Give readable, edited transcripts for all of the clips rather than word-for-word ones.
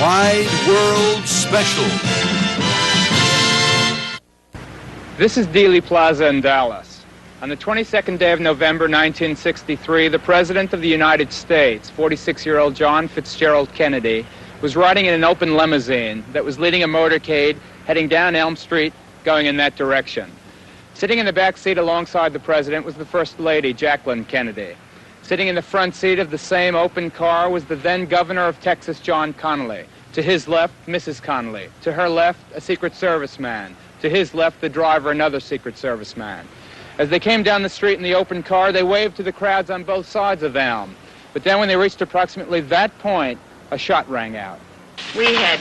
Wide World Special. This is Dealey Plaza in Dallas. On the 22nd day of November 1963, the President of the United States, 46-year-old John Fitzgerald Kennedy, was riding in an open limousine that was leading a motorcade heading down Elm Street, going in that direction. Sitting in the back seat alongside the President was the First Lady, Jacqueline Kennedy. Sitting in the front seat of the same open car was the then Governor of Texas, John Connally. To his left, Mrs. Connally. To her left, a Secret Service man. To his left, the driver, another Secret Service man. As they came down the street in the open car, they waved to the crowds on both sides of Elm. But then when they reached approximately that point, a shot rang out. We had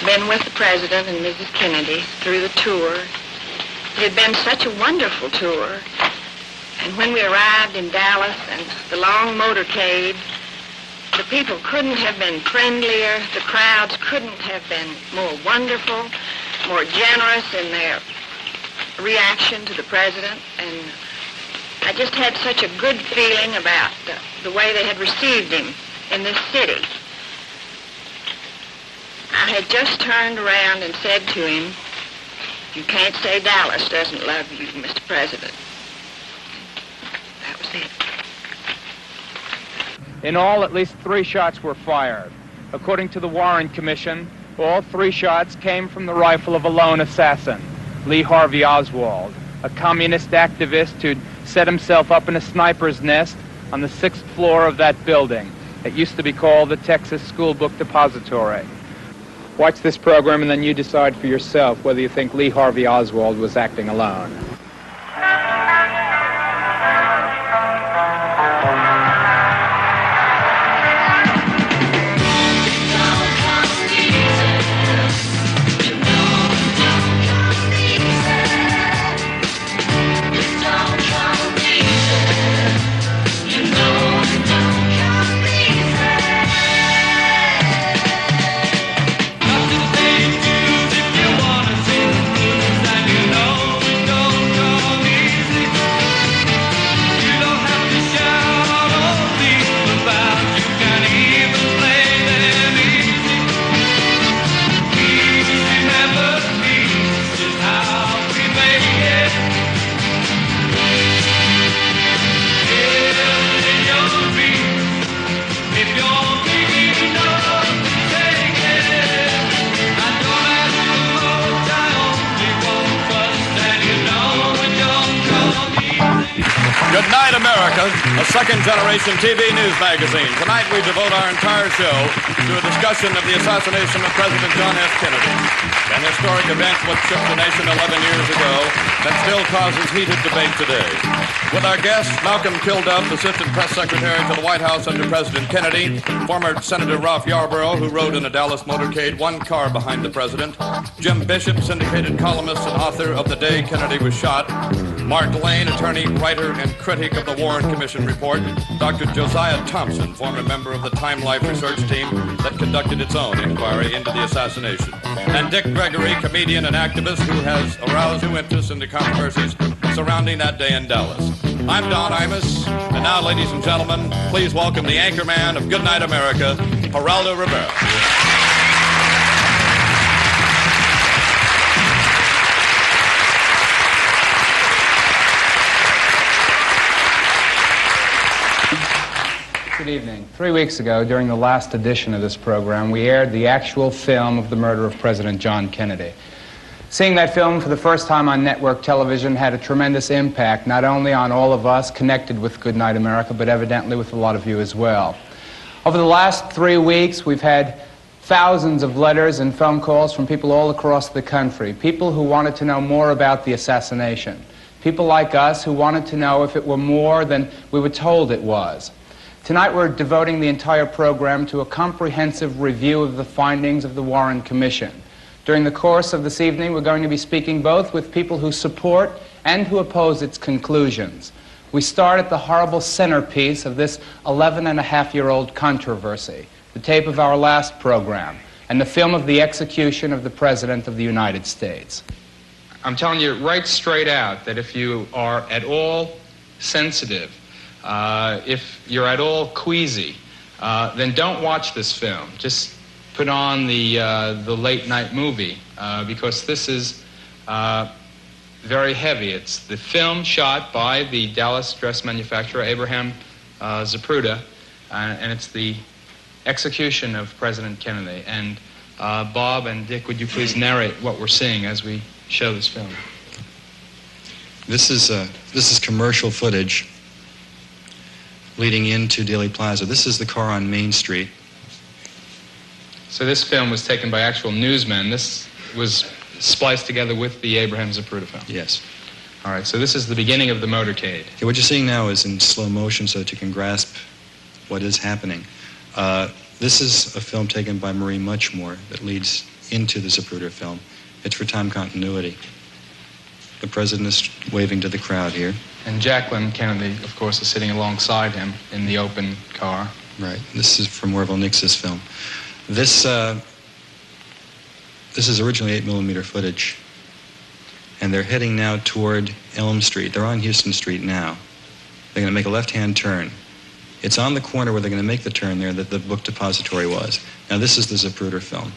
been with the President and Mrs. Kennedy through the tour. It had been such a wonderful tour. And when we arrived in Dallas and the long motorcade, the people couldn't have been friendlier. The crowds couldn't have been more wonderful, more generous in their reaction to the President. And I just had such a good feeling about the way they had received him in this city. I had just turned around and said to him, "You can't say Dallas doesn't love you, Mr. President." That was it. In all, at least 3 shots were fired. According to the Warren Commission, all 3 shots came from the rifle of a lone assassin, Lee Harvey Oswald, a communist activist who'd set himself up in a sniper's nest on the 6th floor of that building. It used to be called the Texas School Book Depository. Watch this program and then you decide for yourself whether you think Lee Harvey Oswald was acting alone. Good Night America, a second-generation TV news magazine. Tonight we devote our entire show to a discussion of the assassination of President John F. Kennedy, an historic event which shook the nation 11 years ago that still causes heated debate today. With our guests, Malcolm KIlduff, Assistant Press Secretary to the White House under President Kennedy, former Senator Ralph Yarborough, who rode in a Dallas motorcade 1 car behind the President, Jim Bishop, syndicated columnist and author of The Day Kennedy Was Shot, Mark Lane, attorney, writer, and critic of the Warren Commission report, Dr. Josiah Thompson, former member of the Time Life research team that conducted its own inquiry into the assassination, and Dick Gregory, comedian and activist who has aroused new interest in the controversies surrounding that day in Dallas. I'm Don Imus, and now, ladies and gentlemen, please welcome the anchorman of Good Night America, Geraldo Rivera. Good evening. 3 weeks ago, during the last edition of this program, we aired the actual film of the murder of President John Kennedy. Seeing that film for the first time on network television had a tremendous impact, not only on all of us connected with Good Night America, but evidently with a lot of you as well. Over the last 3 weeks, we've had thousands of letters and phone calls from people all across the country, people who wanted to know more about the assassination, people like us who wanted to know if it were more than we were told it was. Tonight we're devoting the entire program to a comprehensive review of the findings of the Warren Commission. During the course of this evening, we're going to be speaking both with people who support and who oppose its conclusions. We start at the horrible centerpiece of this 11-and-a-half-year-old controversy, the tape of our last program, and the film of the execution of the President of the United States. I'm telling you right straight out that if you are at all sensitive, if you're at all queasy, then don't watch this film. Just put on the late night movie, because this is very heavy. It's the film shot by the Dallas dress manufacturer Abraham Zapruder, and it's the execution of President Kennedy. And Bob and Dick, would you please narrate what we're seeing as we show this film? This is commercial footage leading into Dealey Plaza. This is the car on Main Street. So this film was taken by actual newsmen. This was spliced together with the Abraham Zapruder film. Yes. All right, so this is the beginning of the motorcade. Okay, what you're seeing now is in slow motion so that you can grasp what is happening. This is a film taken by Marie Muchmore that leads into the Zapruder film. It's for time continuity. The president is waving to the crowd here. And Jacqueline Kennedy, of course, is sitting alongside him in the open car. Right. This is from Orville Nix's film. This is originally 8mm footage. And they're heading now toward Elm Street. They're on Houston Street now. They're going to make a left-hand turn. It's on the corner where they're going to make the turn there that the book depository was. Now, this is the Zapruder film.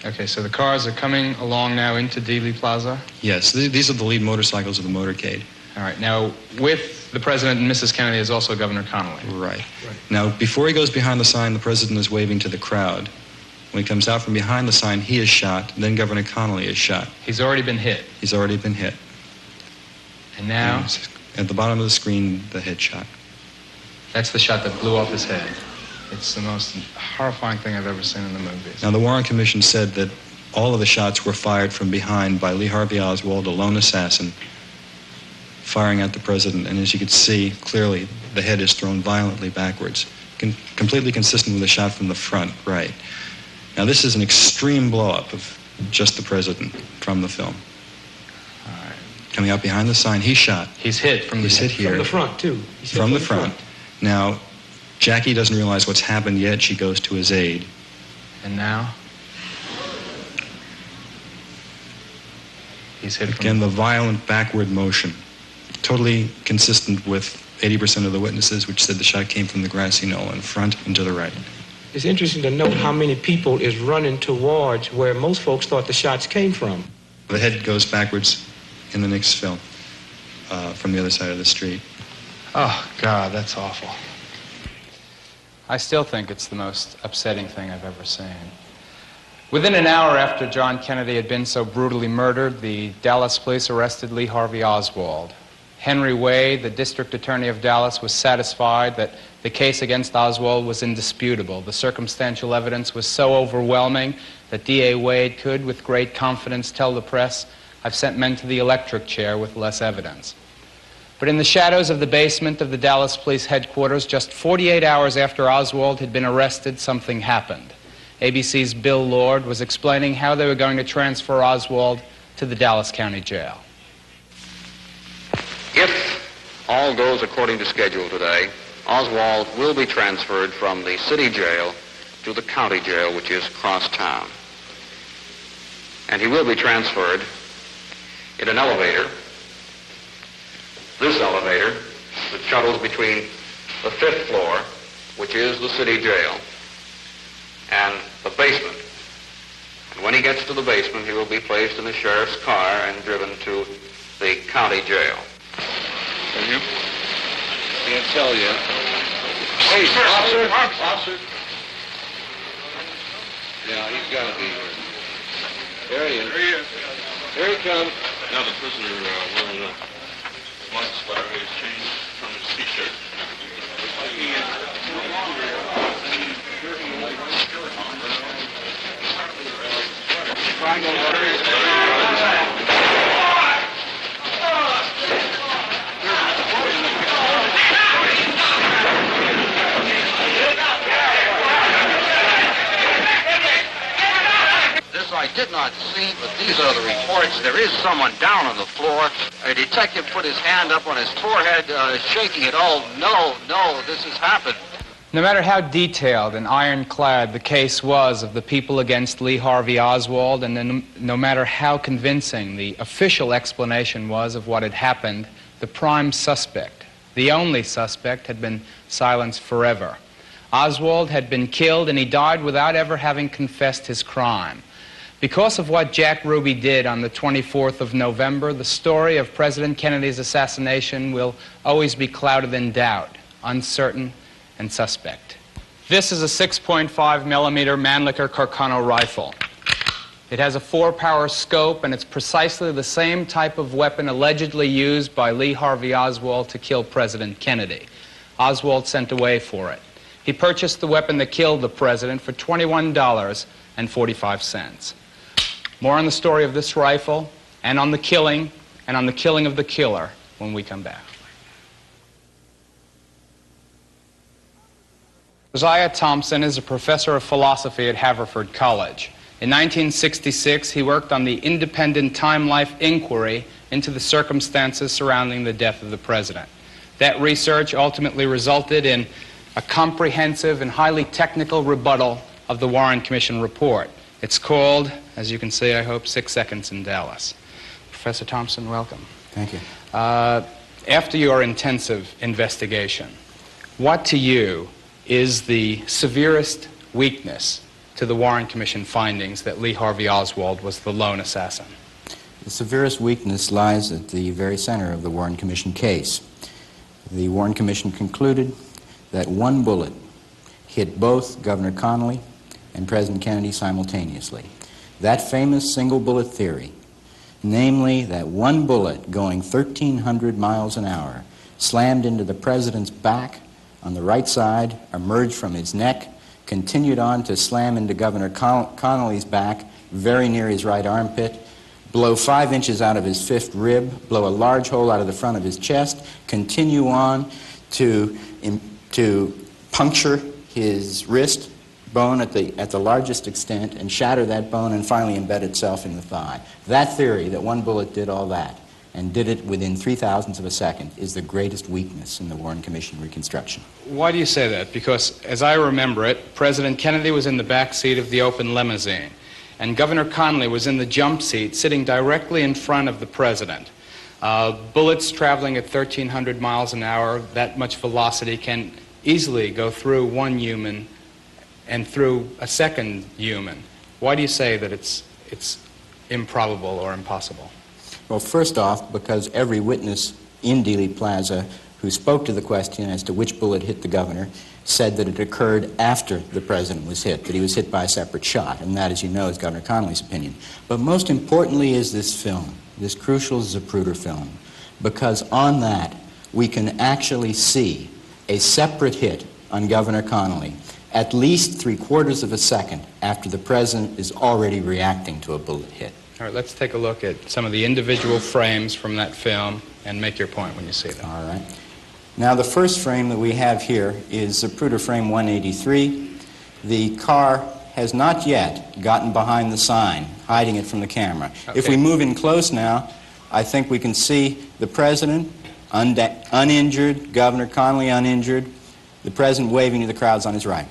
Okay, so the cars are coming along now into Dealey Plaza? Yes, these are the lead motorcycles of the motorcade. All right, now with the president and Mrs. Kennedy is also Governor Connolly. Right. Now, before he goes behind the sign, the president is waving to the crowd. When he comes out from behind the sign, he is shot. Then Governor Connolly is shot. He's already been hit. He's already been hit. And now? At the bottom of the screen, the headshot. That's the shot that blew off his head. It's the most horrifying thing I've ever seen in the movies. Now, the Warren Commission said that all of the shots were fired from behind by Lee Harvey Oswald, a lone assassin, firing at the president. And as you can see, clearly, the head is thrown violently backwards, completely consistent with a shot from the front, right. Now, this is an extreme blow-up of just the president from the film. All right. Coming out behind the sign, he's shot. He's hit from the hit here. From the front, too. From the front. Now, Jackie doesn't realize what's happened yet. She goes to his aid. And now? He's hit from Again, the violent backward motion. Totally consistent with 80% of the witnesses, which said the shot came from the grassy knoll in front and to the right. It's interesting to note how many people is running towards where most folks thought the shots came from. The head goes backwards in the next film from the other side of the street. Oh, God, that's awful. I still think it's the most upsetting thing I've ever seen. Within an hour after John Kennedy had been so brutally murdered, the Dallas police arrested Lee Harvey Oswald. Henry Wade, the district attorney of Dallas, was satisfied that the case against Oswald was indisputable. The circumstantial evidence was so overwhelming that D.A. Wade could, with great confidence, tell the press, "I've sent men to the electric chair with less evidence." But in the shadows of the basement of the Dallas police headquarters, just 48 hours after Oswald had been arrested, something happened. ABC's Bill Lord was explaining how they were going to transfer Oswald to the Dallas County Jail. If all goes according to schedule today, Oswald will be transferred from the city jail to the county jail, which is across town. And he will be transferred in an elevator. This elevator that shuttles between the 5th floor, which is the city jail, and the basement. And when he gets to the basement, he will be placed in the sheriff's car and driven to the county jail. Can you? Can't tell yet. Hey, officer! Officer! Yeah, he's got to be here. There he is. There he is. Here he comes. Now the prisoner wearing a blood splatter has changed from his t-shirt. He is no longer This I did not see, but these are the reports. There is someone down on the floor. A detective put his hand up on his forehead, shaking it. Oh, no, this has happened. No matter how detailed and ironclad the case was of the people against Lee Harvey Oswald, and then no matter how convincing the official explanation was of what had happened, the prime suspect, the only suspect, had been silenced forever. Oswald had been killed, and he died without ever having confessed his crime. Because of what Jack Ruby did on the 24th of November, the story of President Kennedy's assassination will always be clouded in doubt, uncertain, and suspect. This is a 6.5 millimeter Mannlicher Carcano rifle. It has a 4-power scope, and it's precisely the same type of weapon allegedly used by Lee Harvey Oswald to kill President Kennedy. Oswald sent away for it. He purchased the weapon that killed the president for $21.45. More on the story of this rifle, and on the killing of the killer when we come back. Josiah Thompson is a professor of philosophy at Haverford College. In 1966, he worked on the independent time-life inquiry into the circumstances surrounding the death of the president. That research ultimately resulted in a comprehensive and highly technical rebuttal of the Warren Commission report. It's called, as you can see, I hope, 6 Seconds in Dallas. Professor Thompson, welcome. Thank you. After your intensive investigation, what to you is the severest weakness to the Warren Commission findings that Lee Harvey Oswald was the lone assassin? The severest weakness lies at the very center of the Warren Commission case. The Warren Commission concluded that one bullet hit both Governor Connally and President Kennedy simultaneously. That famous single bullet theory, namely that one bullet going 1,300 miles an hour slammed into the president's back on the right side, emerged from his neck, continued on to slam into Governor Connally's back, very near his right armpit, blow 5 inches out of his 5th rib, blow a large hole out of the front of his chest, continue on to puncture his wrist bone at the largest extent and shatter that bone and finally embed itself in the thigh. That theory, that one bullet did all that and did it within 0.003 of a second, is the greatest weakness in the Warren Commission reconstruction. Why do you say that? Because, as I remember it, President Kennedy was in the back seat of the open limousine, and Governor Connally was in the jump seat, sitting directly in front of the president. Bullets traveling at 1,300 miles an hour, that much velocity, can easily go through one human and through a second human. Why do you say that it's improbable or impossible? Well, first off, because every witness in Dealey Plaza who spoke to the question as to which bullet hit the governor said that it occurred after the president was hit, that he was hit by a separate shot, and that, as you know, is Governor Connally's opinion. But most importantly is this film, this crucial Zapruder film, because on that we can actually see a separate hit on Governor Connally at least 3/4 of a second after the president is already reacting to a bullet hit. All right, let's take a look at some of the individual frames from that film and make your point when you see them. All right. Now, the first frame that we have here is Zapruder frame 183. The car has not yet gotten behind the sign, hiding it from the camera. Okay. If we move in close now, I think we can see the president uninjured, Governor Connally uninjured, the president waving to the crowds on his right.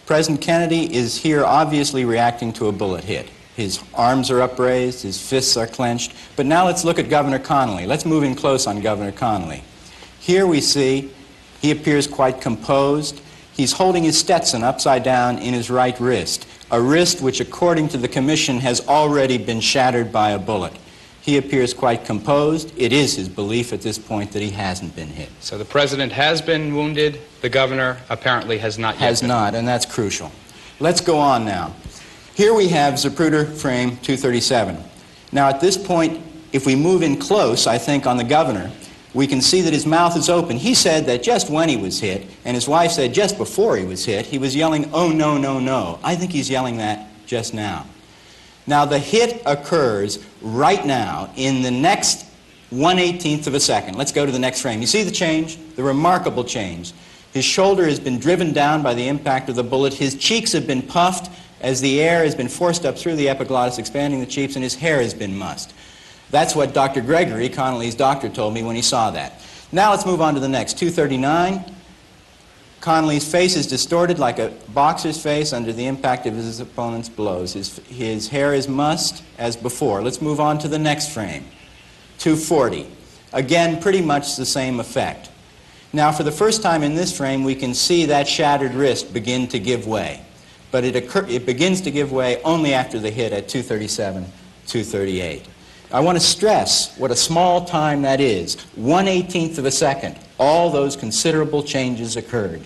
President Kennedy is here obviously reacting to a bullet hit. His arms are upraised, his fists are clenched. But now let's look at Governor Connally. Let's move in close on Governor Connally. Here we see he appears quite composed. He's holding his Stetson upside down in his right wrist, a wrist which, according to the commission, has already been shattered by a bullet. He appears quite composed. It is his belief at this point that he hasn't been hit. So the president has been wounded. The governor apparently has not yet been. Has not, and that's crucial. Let's go on now. Here we have Zapruder frame 237. Now at this point, if we move in close, I think, on the governor, we can see that his mouth is open. He said that just when he was hit, and his wife said just before he was hit, he was yelling, "Oh, no, no, no." I think he's yelling that just now. Now the hit occurs right now in the next 1/18 of a second. Let's go to the next frame. You see the change? The remarkable change. His shoulder has been driven down by the impact of the bullet. His cheeks have been puffed as the air has been forced up through the epiglottis, expanding the cheeks, and his hair has been mussed. That's what Dr. Gregory, Connally's doctor, told me when he saw that. Now let's move on to the next. 239. Connally's face is distorted like a boxer's face under the impact of his opponent's blows. His hair is mussed as before. Let's move on to the next frame. 240. Again, pretty much the same effect. Now, for the first time in this frame, we can see that shattered wrist begin to give way. But it begins to give way only after the hit at 2:37, 2:38. I want to stress what a small time that is. 1/18 of a second. All those considerable changes occurred.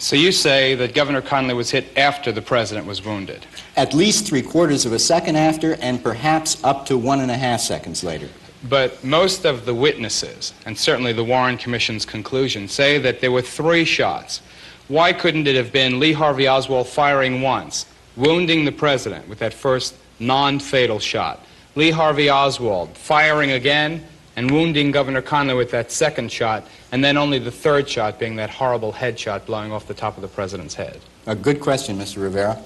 So you say that Governor Connally was hit after the president was wounded? At least 3/4 of a second after, and perhaps up to 1.5 seconds later. But most of the witnesses, and certainly the Warren Commission's conclusion, say that there were 3 shots. Why couldn't it have been Lee Harvey Oswald firing once, wounding the president with that first non-fatal shot, Lee Harvey Oswald firing again and wounding Governor Connally with that second shot, and then only the third shot being that horrible head shot blowing off the top of the president's head? A good question, Mr. Rivera.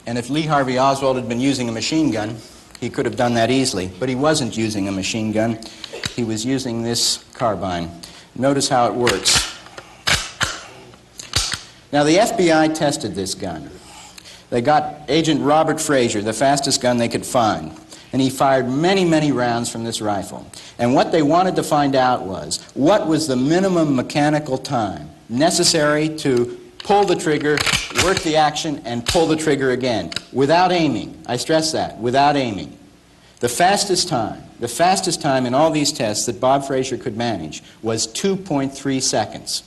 And if Lee Harvey Oswald had been using a machine gun, he could have done that easily. But he wasn't using a machine gun. He was using this carbine. Notice how it works. Now, the FBI tested this gun. They got Agent Robert Frazier, the fastest gun they could find, and he fired many, many rounds from this rifle. And what they wanted to find out was, what was the minimum mechanical time necessary to pull the trigger, work the action, and pull the trigger again, without aiming. I stress that, without aiming. The fastest time in all these tests that Bob Frazier could manage was 2.3 seconds.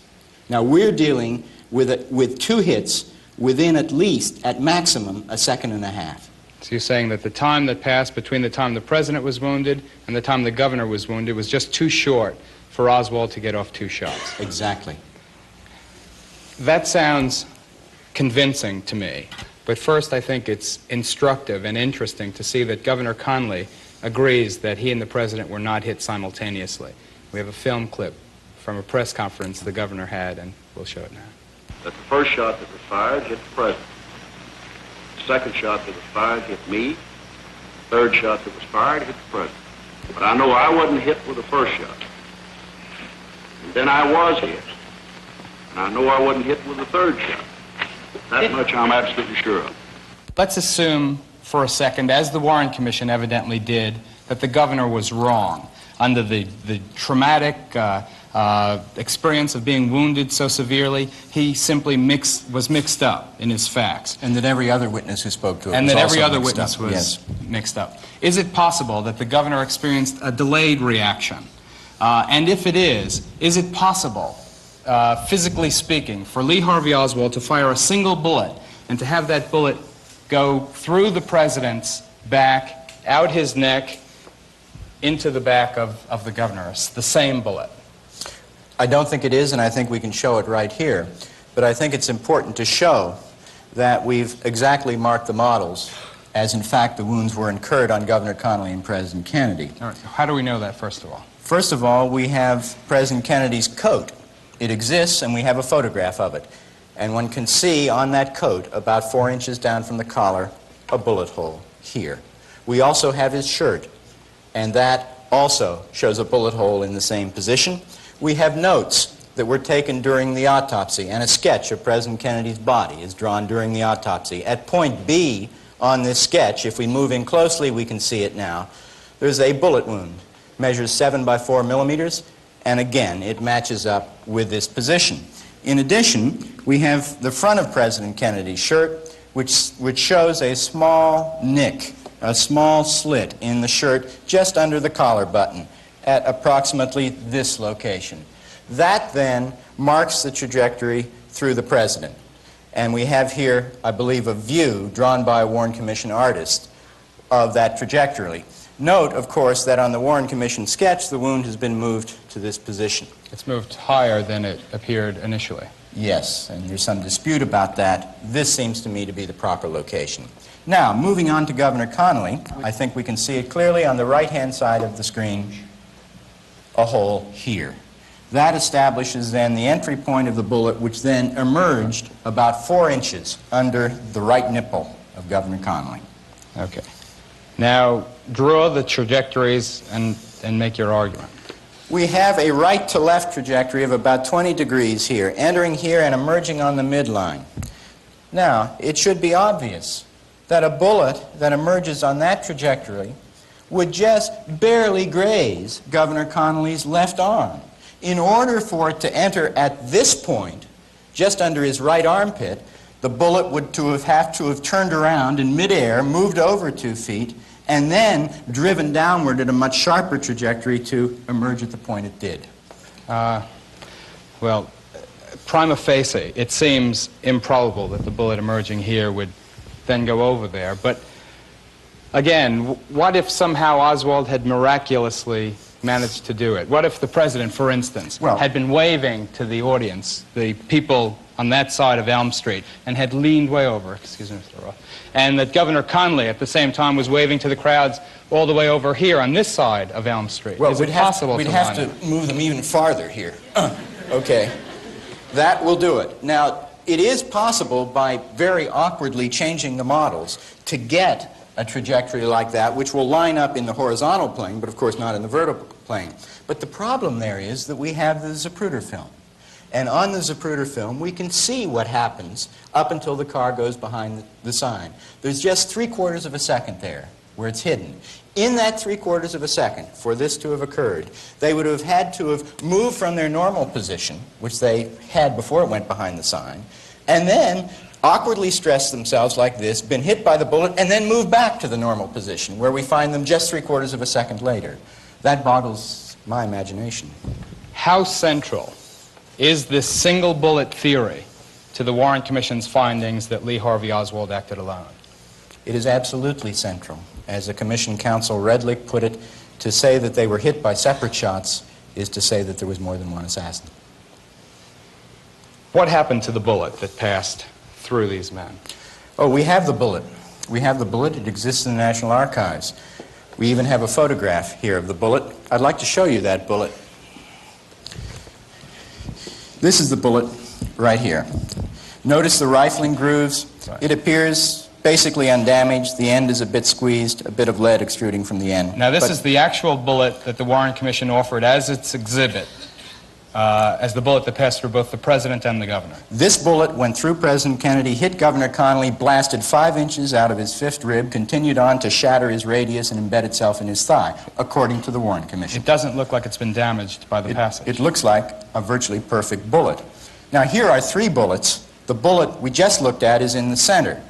Now, we're dealing with 2 hits within at least, at maximum, 1.5 seconds. So you're saying that the time that passed between the time the president was wounded and the time the governor was wounded was just too short for Oswald to get off 2 shots? Exactly. That sounds convincing to me. But first, I think it's instructive and interesting to see that Governor Connally agrees that he and the president were not hit simultaneously. We have a film clip from a press conference the governor had, and we'll show it now. That the first shot that was fired hit the president. The second shot that was fired hit me. The third shot that was fired hit the president. But I know I wasn't hit with the first shot. And then I was hit. And I know I wasn't hit with the third shot. That much I'm absolutely sure of. Let's assume for a second, as the Warren Commission evidently did, that the governor was wrong. Under the traumatic experience of being wounded so severely, he simply was mixed up in his facts. And that every other witness who spoke to him and was that also every other mixed witness up. was Yes. mixed up. Is it possible that the governor experienced a delayed reaction? And if it is it possible, physically speaking, for Lee Harvey Oswald to fire a single bullet and to have that bullet go through the president's back, out his neck, into the back of the governor, the same bullet? I don't think it is, and I think we can show it right here. But I think it's important to show that we've exactly marked the models as, in fact, the wounds were incurred on Governor Connally and President Kennedy. All right. How do we know that, first of all? First of all, we have President Kennedy's coat. It exists, and we have a photograph of it. And one can see on that coat, about 4 inches down from the collar, a bullet hole here. We also have his shirt, and that also shows a bullet hole in the same position. We have notes that were taken during the autopsy, and a sketch of President Kennedy's body is drawn during the autopsy. At point B on this sketch, if we move in closely, we can see it now. There's a bullet wound, measures 7 by 4 millimeters, and again, it matches up with this position. In addition, we have the front of President Kennedy's shirt, which shows a small nick, a small slit in the shirt just under the collar button at approximately this location. That then marks the trajectory through the president. And we have here, I believe, a view drawn by a Warren Commission artist of that trajectory. Note, of course, that on the Warren Commission sketch, the wound has been moved to this position. It's moved higher than it appeared initially. Yes, and there's some dispute about that. This seems to me to be the proper location. Now, moving on to Governor Connally, I think we can see it clearly on the right-hand side of the screen, a hole here. That establishes then the entry point of the bullet, which then emerged about 4 inches under the right nipple of Governor Connally. Okay. Now, draw the trajectories and make your argument. We have a right-to-left trajectory of about 20 degrees here, entering here and emerging on the midline. Now, it should be obvious that a bullet that emerges on that trajectory would just barely graze Governor Connally's left arm. In order for it to enter at this point, just under his right armpit, the bullet would have to have turned around in midair, moved over 2 feet, and then driven downward at a much sharper trajectory to emerge at the point it did. Well, prima facie, it seems improbable that the bullet emerging here would then go over there. But again, what if somehow Oswald had miraculously managed to do it? What if the president, for instance, had been waving to the audience, the people on that side of Elm Street, and had leaned way over, excuse me, Mr. Roth, and that Governor Conley at the same time was waving to the crowds all the way over here on this side of Elm Street? Well, Is it possible we'd have to move them even farther here. Okay. That will do it. Now, it is possible by very awkwardly changing the models to get a trajectory like that, which will line up in the horizontal plane, but of course not in the vertical plane. But the problem there is that we have the Zapruder film. And on the Zapruder film, we can see what happens up until the car goes behind the sign. There's just 3/4 of a second there where it's hidden. In that 3/4 of a second, for this to have occurred, they would have had to have moved from their normal position, which they had before it went behind the sign, and then awkwardly stressed themselves like this, been hit by the bullet, and then moved back to the normal position, where we find them just 3/4 of a second later. That boggles my imagination. How central is this single bullet theory to the Warren Commission's findings that Lee Harvey Oswald acted alone? It is absolutely central. As the Commission counsel Redlich put it, to say that they were hit by separate shots is to say that there was more than one assassin. What happened to the bullet that passed through these men? Oh, we have the bullet. We have the bullet. It exists in the National Archives. We even have a photograph here of the bullet. I'd like to show you that bullet. This is the bullet right here. Notice the rifling grooves. Right. It appears basically undamaged. The end is a bit squeezed, a bit of lead extruding from the end. Now, this is the actual bullet that the Warren Commission offered as its exhibit, as the bullet that passed through both the president and the governor. This bullet went through President Kennedy, hit Governor Connally, blasted 5 inches out of his 5th rib, continued on to shatter his radius and embed itself in his thigh, according to the Warren Commission. It doesn't look like it's been damaged by the passage. It looks like a virtually perfect bullet. Now, here are 3 bullets. The bullet we just looked at is in the center.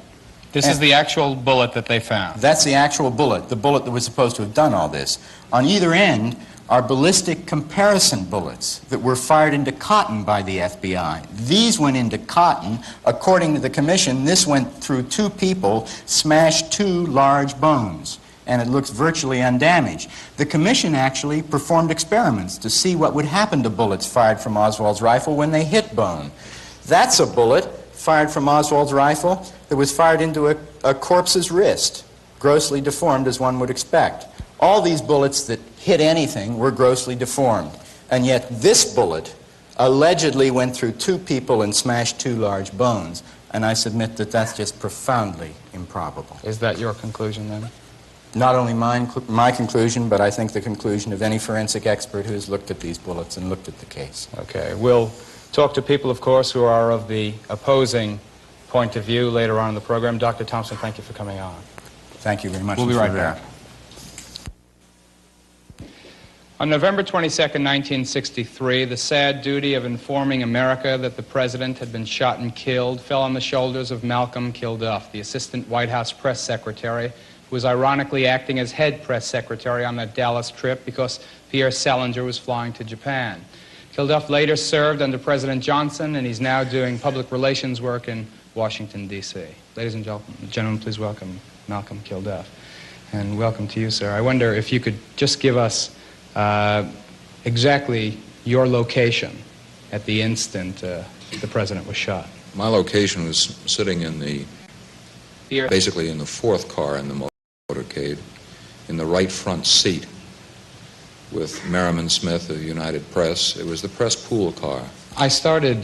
This is the actual bullet that they found. That's the actual bullet, the bullet that was supposed to have done all this. On either end are ballistic comparison bullets that were fired into cotton by the FBI. These went into cotton. According to the Commission, this went through 2 people, smashed 2 large bones, and it looks virtually undamaged. The Commission actually performed experiments to see what would happen to bullets fired from Oswald's rifle when they hit bone. That's a bullet fired from Oswald's rifle that was fired into a corpse's wrist, grossly deformed as one would expect. All these bullets that hit anything were grossly deformed, and yet this bullet allegedly went through 2 people and smashed 2 large bones, and I submit that that's just profoundly improbable. Is that your conclusion, then? Not only my conclusion, but I think the conclusion of any forensic expert who has looked at these bullets and looked at the case. Okay. We'll talk to people, of course, who are of the opposing point of view later on in the program. Dr. Thompson, thank you for coming on. Thank you very much. We'll be right back. On November 22nd, 1963, the sad duty of informing America that the president had been shot and killed fell on the shoulders of Malcolm KIlduff, the assistant White House press secretary, who was ironically acting as head press secretary on that Dallas trip because Pierre Salinger was flying to Japan. KIlduff later served under President Johnson, and he's now doing public relations work in Washington, D.C. Ladies and gentlemen, please welcome Malcolm KIlduff. And welcome to you, sir. I wonder if you could just give us exactly your location at the instant the president was shot. My location was sitting in basically in the 4th car in the motorcade, in the right front seat, with Merriman Smith of United Press. It was the press pool car. I started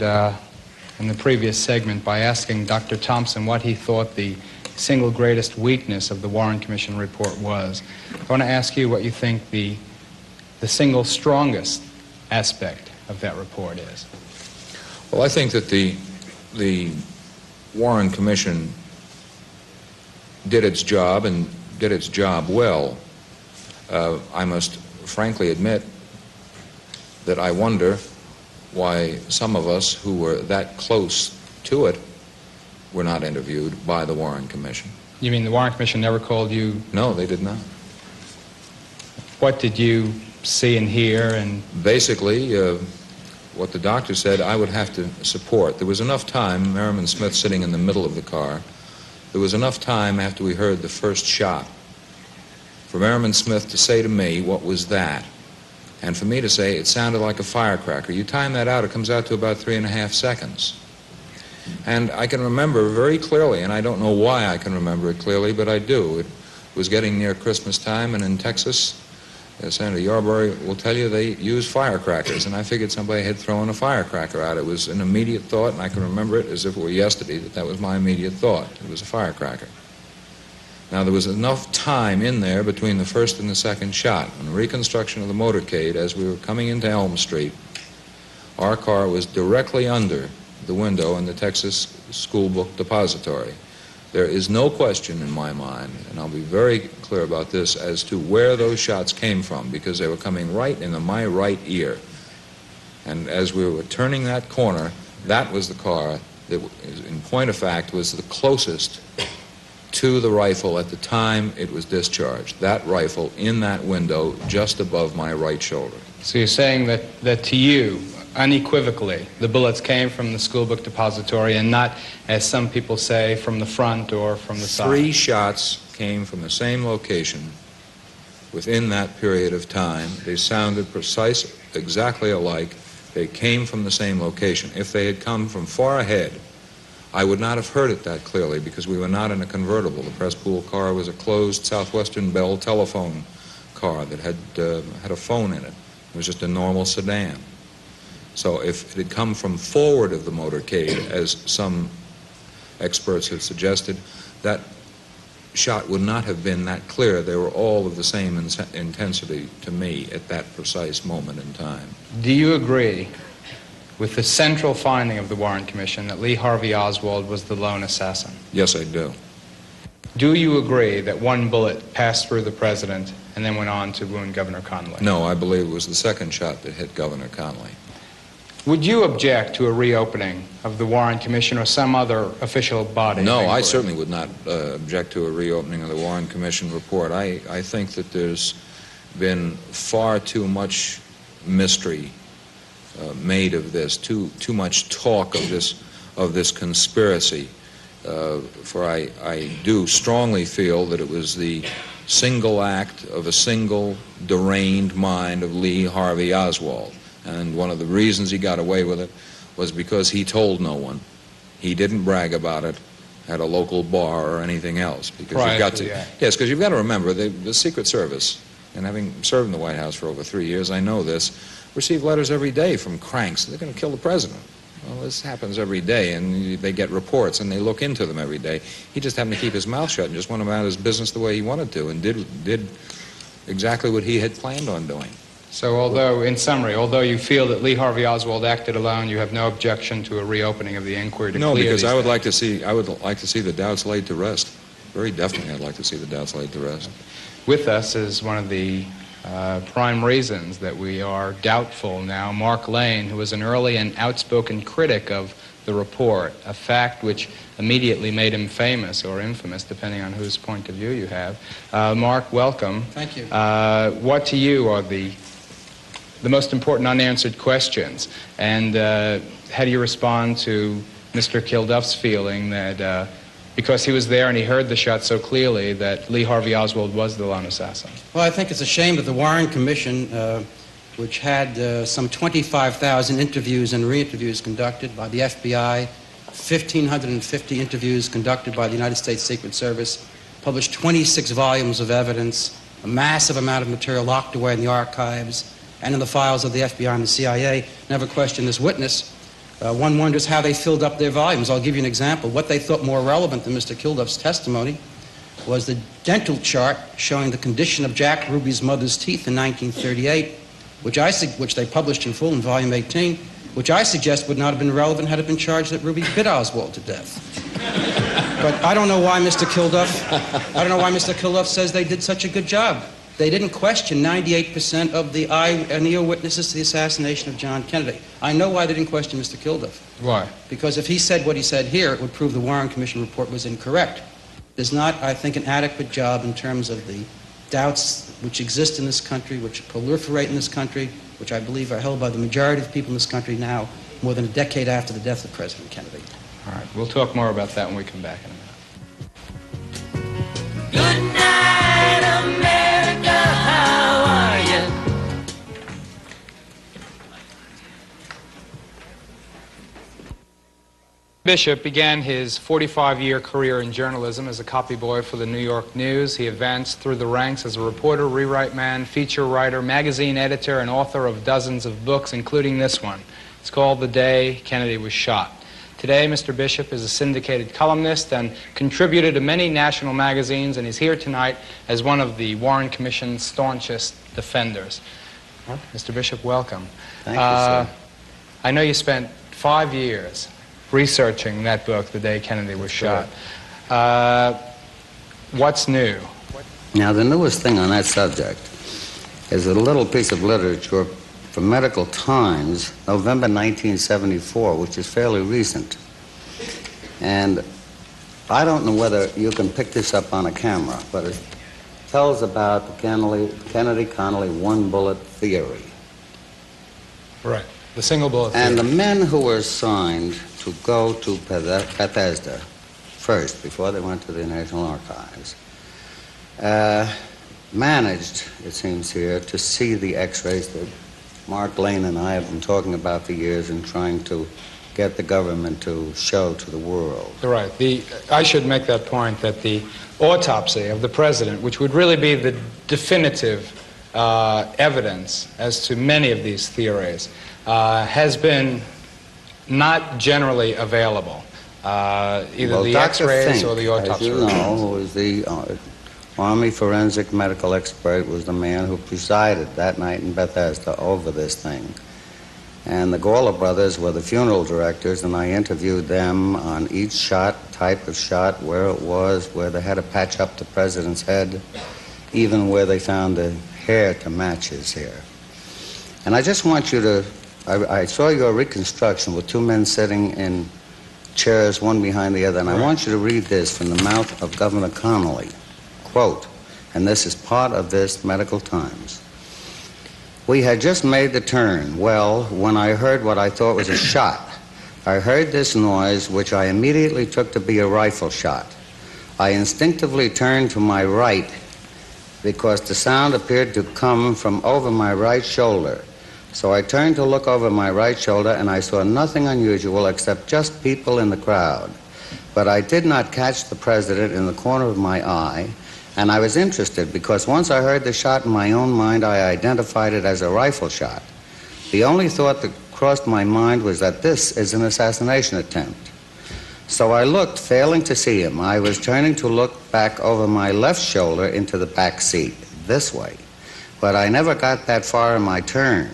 in the previous segment by asking Dr. Thompson what he thought the single greatest weakness of the Warren Commission report was. I want to ask you what you think the single strongest aspect of that report is. Well, I think that the Warren Commission did its job and did its job well. I must frankly admit that I wonder why some of us who were that close to it were not interviewed by the Warren Commission. You mean the Warren Commission never called you? No, they did not. What did you see and hear? And basically, what the doctor said I would have to support. There was enough time, Merriman Smith sitting in the middle of the car, there was enough time after we heard the first shot for Merriman Smith to say to me, what was that? And for me to say, it sounded like a firecracker. You time that out, it comes out to about 3.5 seconds. And I can remember very clearly, and I don't know why I can remember it clearly, but I do. It was getting near Christmas time, and in Texas, Senator Yarborough will tell you they use firecrackers, and I figured somebody had thrown a firecracker out. It was an immediate thought, and I can remember it as if it were yesterday, that was my immediate thought. It was a firecracker. Now, there was enough time in there between the first and the second shot. In the reconstruction of the motorcade, as we were coming into Elm Street, our car was directly under the window in the Texas School Book Depository. There is no question in my mind, and I'll be very clear about this, as to where those shots came from, because they were coming right into my right ear. And as we were turning that corner, that was the car that, in point of fact, was the closest to the rifle at the time it was discharged. That rifle in that window just above my right shoulder. So you're saying that to you, unequivocally, the bullets came from the school book depository and not, as some people say, from the front or from the side? 3 shots came from the same location within that period of time. They sounded precise, exactly alike. They came from the same location. If they had come from far ahead, I would not have heard it that clearly because we were not in a convertible. The press pool car was a closed Southwestern Bell telephone car that had a phone in it. It was just a normal sedan. So if it had come from forward of the motorcade, as some experts have suggested, that shot would not have been that clear. They were all of the same intensity to me at that precise moment in time. Do you agree with the central finding of the Warren Commission that Lee Harvey Oswald was the lone assassin? Yes, I do. Do you agree that one bullet passed through the president and then went on to wound Governor Conway? No, I believe it was the second shot that hit Governor Conway. Would you object to a reopening of the Warren Commission or some other official body? No, I certainly would not object to a reopening of the Warren Commission report. I think that there's been far too much mystery made of this, too much talk of this conspiracy. For I do strongly feel that it was the single act of a single deranged mind of Lee Harvey Oswald. And one of the reasons he got away with it was because he told no one. He didn't brag about it at a local bar or anything else. Because you've got to, yes, because you've got to remember the Secret Service, and having served in the White House for over 3 years, I know this, receive letters every day from cranks. They're going to kill the president. Well, this happens every day, and they get reports, and they look into them every day. He just happened to keep his mouth shut and just went about his business the way he wanted to, and did exactly what he had planned on doing. So although, in summary, although you feel that Lee Harvey Oswald acted alone, you have no objection to a reopening of the inquiry to clear these because I would like to see the doubts laid to rest. Very definitely I'd like to see the doubts laid to rest. With us is one of the prime reasons that we are doubtful now, Mark Lane, who was an early and outspoken critic of the report, a fact which immediately made him famous or infamous, depending on whose point of view you have. Mark, welcome. Thank you. What to you are the most important unanswered questions, and how do you respond to Mr. KIlduff's feeling that because he was there and he heard the shot so clearly that Lee Harvey Oswald was the lone assassin? Well, I think it's a shame that the Warren Commission, which had some 25,000 interviews and re-interviews conducted by the FBI, 1,550 interviews conducted by the United States Secret Service, published 26 volumes of evidence, a massive amount of material locked away in the archives and in the files of the FBI and the CIA, never questioned this witness. One wonders how they filled up their volumes. I'll give you an example. What they thought more relevant than Mr. KIlduff's testimony was the dental chart showing the condition of Jack Ruby's mother's teeth in 1938, which they published in full in volume 18, which I suggest would not have been relevant had it been charged that Ruby bit Oswald to death. But I don't know why Mr. KIlduff says they did such a good job. They didn't question 98% of the eyewitnesses to the assassination of John Kennedy. I know why they didn't question Mr. KIlduff. Why? Because if he said what he said here, it would prove the Warren Commission report was incorrect. There's not, I think, an adequate job in terms of the doubts which exist in this country, which proliferate in this country, which I believe are held by the majority of people in this country now, more than a decade after the death of President Kennedy. All right, we'll talk more about that when we come back in a minute. Good night, America, how are you? Bishop began his 45-year career in journalism as a copy boy for the New York News. He advanced through the ranks as a reporter, rewrite man, feature writer, magazine editor, and author of dozens of books, including this one. It's called The Day Kennedy Was Shot. Today, Mr. Bishop is a syndicated columnist and contributed to many national magazines, and he's here tonight as one of the Warren Commission's staunchest defenders. Mr. Bishop, welcome. Thank you, sir. I know you spent 5 years researching that book, The Day Kennedy Was Shot. What's new? Now, the newest thing on that subject is a little piece of literature from Medical Times, November 1974, which is fairly recent. And I don't know whether you can pick this up on a camera, but it tells about the Kennedy-Connolly one-bullet theory. Right, the single bullet theory. And the men who were assigned to go to Bethesda first, before they went to the National Archives, managed, it seems here, to see the X-rays that Mark Lane and I have been talking about for years and trying to get the government to show to the world. Right. I should make that point that the autopsy of the president, which would really be the definitive evidence as to many of these theories, has been not generally available. Either the X-rays or the autopsy. As you know, who was the Army forensic medical expert, was the man who presided that night in Bethesda over this thing. And the Gawler brothers were the funeral directors, and I interviewed them on each shot, type of shot, where it was, where they had to patch up the president's head, even where they found the hair to match his hair. And I just want you to, I saw your reconstruction with two men sitting in chairs, one behind the other, and I want you to read this from the mouth of Governor Connolly. Quote, and this is part of this Medical Times. We had just made the turn. Well, when I heard what I thought was a shot, I heard this noise, which I immediately took to be a rifle shot. I instinctively turned to my right because the sound appeared to come from over my right shoulder. So I turned to look over my right shoulder, and I saw nothing unusual except just people in the crowd. But I did not catch the president in the corner of my eye, and I was interested because once I heard the shot in my own mind, I identified it as a rifle shot. The only thought that crossed my mind was that this is an assassination attempt. So I looked, failing to see him. I was turning to look back over my left shoulder into the back seat, this way. But I never got that far in my turn.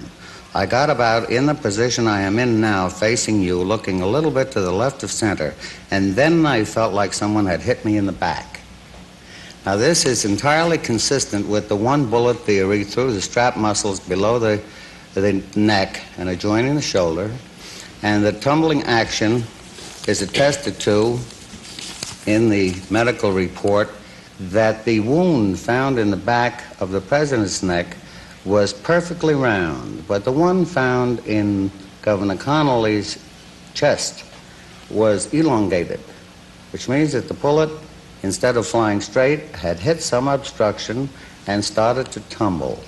I got about in the position I am in now, facing you, looking a little bit to the left of center, and then I felt like someone had hit me in the back. Now, this is entirely consistent with the one-bullet theory through the strap muscles below the neck and adjoining the shoulder, and the tumbling action is attested to in the medical report that the wound found in the back of the president's neck was perfectly round, but the one found in Governor Connolly's chest was elongated, which means that the bullet, instead of flying straight, had hit some obstruction and started to tumble.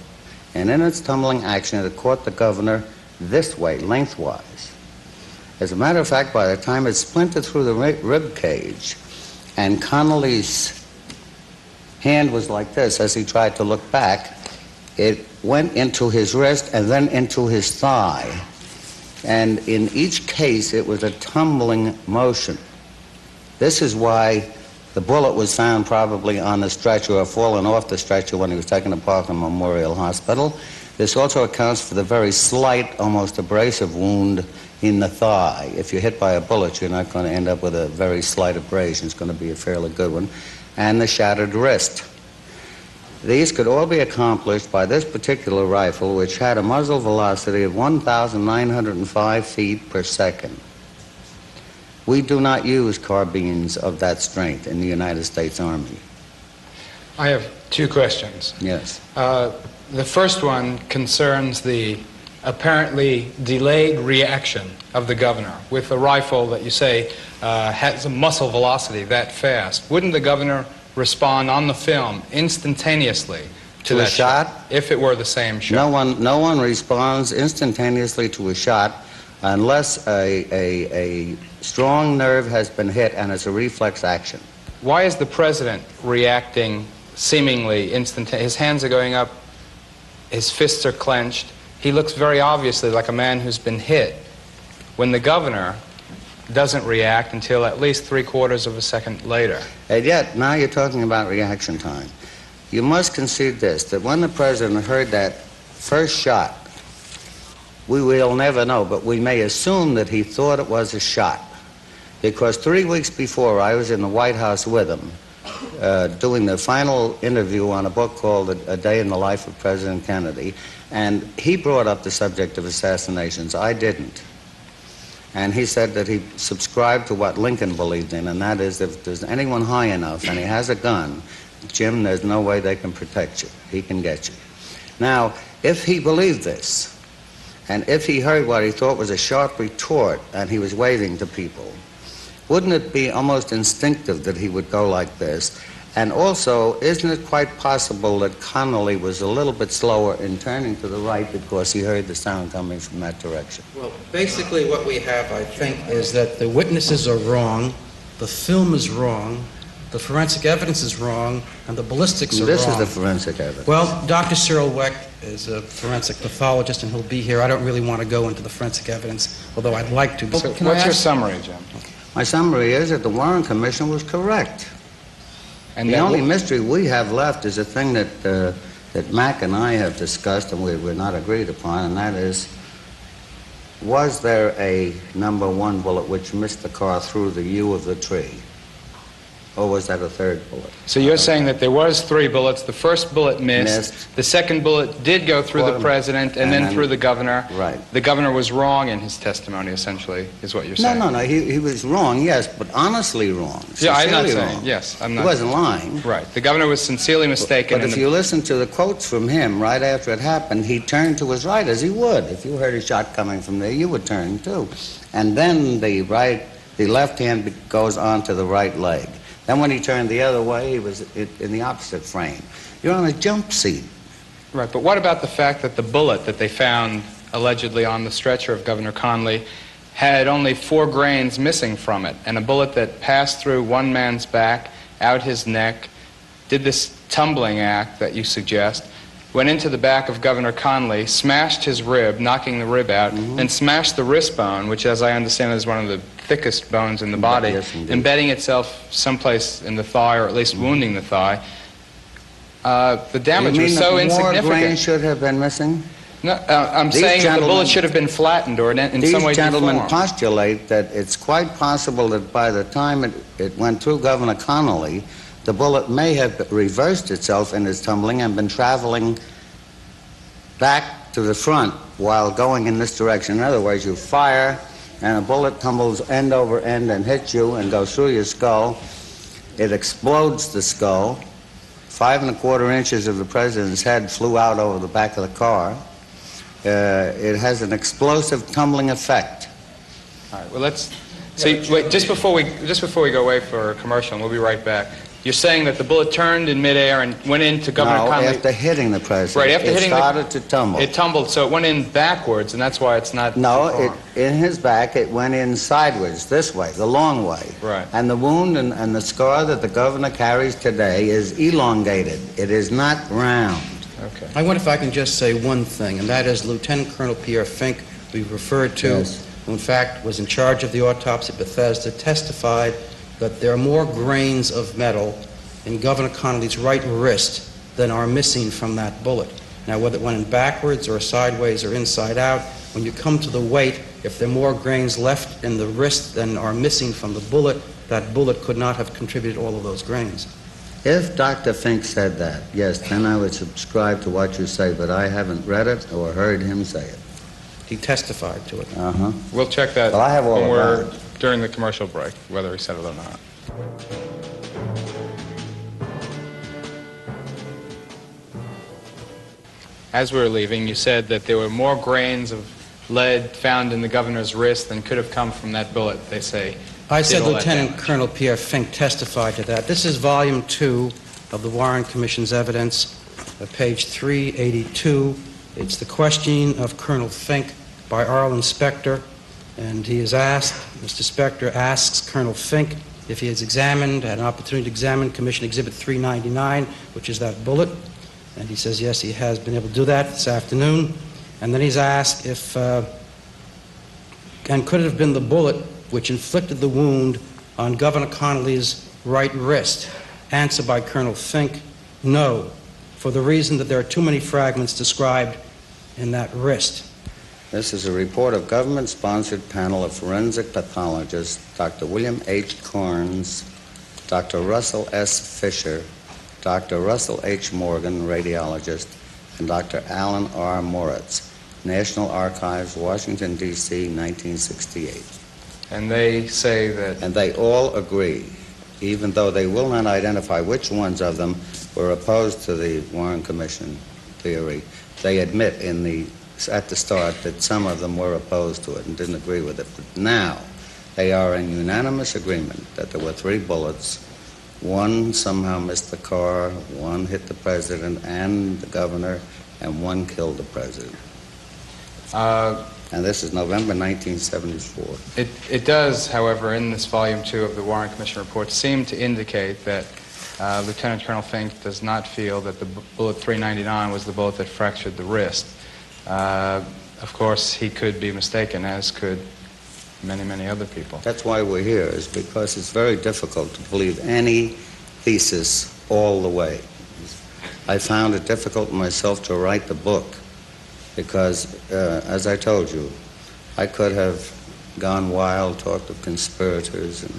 And in its tumbling action, it caught the governor this way, lengthwise. As a matter of fact, by the time it splintered through the rib cage, and Connolly's hand was like this as he tried to look back, it went into his wrist and then into his thigh. And in each case, it was a tumbling motion. This is why the bullet was found probably on the stretcher or fallen off the stretcher when he was taken to Parkland Memorial Hospital. This also accounts for the very slight, almost abrasive wound in the thigh. If you're hit by a bullet, you're not going to end up with a very slight abrasion. It's going to be a fairly good one. And the shattered wrist. These could all be accomplished by this particular rifle, which had a muzzle velocity of 1,905 feet per second. We do not use carbines of that strength in the United States Army. I have two questions. Yes. The first one concerns the apparently delayed reaction of the governor with a rifle that you say has a muzzle velocity that fast. Wouldn't the governor respond on the film instantaneously to that shot? If it were the same shot. No one responds instantaneously to a shot unless a strong nerve has been hit and it's a reflex action. Why is the president reacting seemingly instantaneously? His hands are going up, his fists are clenched. He looks very obviously like a man who's been hit, when the governor doesn't react until at least 3/4 of a second later. And yet, now you're talking about reaction time. You must concede this, that when the president heard that first shot, we will never know, but we may assume that he thought it was a shot. Because 3 weeks before, I was in the White House with him, doing the final interview on a book called A Day in the Life of President Kennedy, and he brought up the subject of assassinations. I didn't. And he said that he subscribed to what Lincoln believed in, and that is if there's anyone high enough and he has a gun, Jim, there's no way they can protect you. He can get you. Now, if he believed this, and if he heard what he thought was a sharp retort and he was waving to people, wouldn't it be almost instinctive that he would go like this? And also, isn't it quite possible that Connolly was a little bit slower in turning to the right because he heard the sound coming from that direction? Well, basically what we have, I think, is that the witnesses are wrong, the film is wrong, the forensic evidence is wrong, and the ballistics are This wrong. is the forensic evidence. Well, Dr. Cyril Wecht is a forensic pathologist, and he'll be here. I don't really want to go into the forensic evidence, although I'd like to. So what's your summary, Jim? My summary is that the Warren Commission was correct. And the only mystery we have left is a thing that Mac and I have discussed and we're not agreed upon, and that is, was there a number 1 bullet which missed the car through the yew of the tree? Or was that a third bullet? So you're saying that there was 3 bullets. The first bullet missed. The second bullet did go through the president and then through the governor. Right. The governor was wrong in his testimony, essentially, is what you're saying. No. He was wrong, yes, but honestly wrong. Yeah, I'm not Sincerely saying. wrong. Yes, I'm not. He wasn't lying. Right. The governor was sincerely mistaken. But if you listen to the quotes from him right after it happened, he turned to his right, as he would. If you heard a shot coming from there, you would turn too. And then the left hand goes onto the right leg. Then when he turned the other way, he was in the opposite frame. You're on a jump seat. Right, but what about the fact that the bullet that they found allegedly on the stretcher of Governor Conley had only 4 grains missing from it, and a bullet that passed through one man's back, out his neck, did this tumbling act that you suggest, went into the back of Governor Conley, smashed his rib, knocking the rib out, and smashed the wrist bone, which, as I understand, is one of the thickest bones in the body, yes, embedding itself someplace in the thigh, or at least wounding the thigh. The damage was so insignificant. More grains should have been missing? No, I'm saying that the bullet should have been flattened or in some way These gentlemen deformed. postulate that it's quite possible that by the time it went through Governor Connolly, the bullet may have reversed itself in its tumbling and been traveling back to the front while going in this direction. In other words, you fire and a bullet tumbles end over end and hits you and goes through your skull. It explodes the skull. 5 1/4 inches of the president's head flew out over the back of the car. It has an explosive tumbling effect. All right, well, let's see. Wait, just before we go away for a commercial, and we'll be right back. You're saying that the bullet turned in midair and went into Governor Conley? After hitting the president. Right, after hitting it started to tumble. It tumbled, so it went in backwards, and that's why it's not. No, in his back, it went in sideways, this way, the long way. Right. And the wound and the scar that the governor carries today is elongated. It is not round. Okay. I wonder if I can just say one thing, and that is Lieutenant Colonel Pierre Fink, we referred to, who in fact was in charge of the autopsy at Bethesda, testified that there are more grains of metal in Governor Connolly's right wrist than are missing from that bullet. Now, whether it went in backwards or sideways or inside out, when you come to the weight, if there are more grains left in the wrist than are missing from the bullet, that bullet could not have contributed all of those grains. If Dr. Fink said that, yes, then I would subscribe to what you say, but I haven't read it or heard him say it. He testified to it. Uh-huh. We'll check that Well, I have all when of we're that. during the commercial break, whether he said it or not. As we were leaving, you said that there were more grains of lead found in the governor's wrist than could have come from that bullet, they say. I said Did all that Lieutenant damage. Colonel Pierre Fink testified to that. This is Volume 2 of the Warren Commission's evidence, page 382. It's the questioning of Colonel Fink by Arlen Specter, and he is asked, Mr. Specter asks Colonel Fink if he has examined, had an opportunity to examine Commission Exhibit 399, which is that bullet, and he says yes, he has been able to do that this afternoon. And then he's asked if, and could it have been the bullet which inflicted the wound on Governor Connolly's right wrist? Answer by Colonel Fink, no, for the reason that there are too many fragments described in that wrist. This is a report of government-sponsored panel of forensic pathologists, Dr. William H. Corns, Dr. Russell S. Fisher, Dr. Russell H. Morgan, radiologist, and Dr. Alan R. Moritz, National Archives, Washington, D.C., 1968. And they say that... And they all agree, even though they will not identify which ones of them were opposed to the Warren Commission theory. They admit at the start that some of them were opposed to it and didn't agree with it. But now, they are in unanimous agreement that there were 3 bullets. One somehow missed the car, one hit the president and the governor, and one killed the president. And this is November 1974. It does, however, in this Volume 2 of the Warren Commission report, seem to indicate that Lieutenant Colonel Fink does not feel that the bullet 399 was the bullet that fractured the wrist. Of course, he could be mistaken, as could many, many other people. That's why we're here, is because it's very difficult to believe any thesis all the way. I found it difficult myself to write the book because, as I told you, I could have gone wild, talked of conspirators, and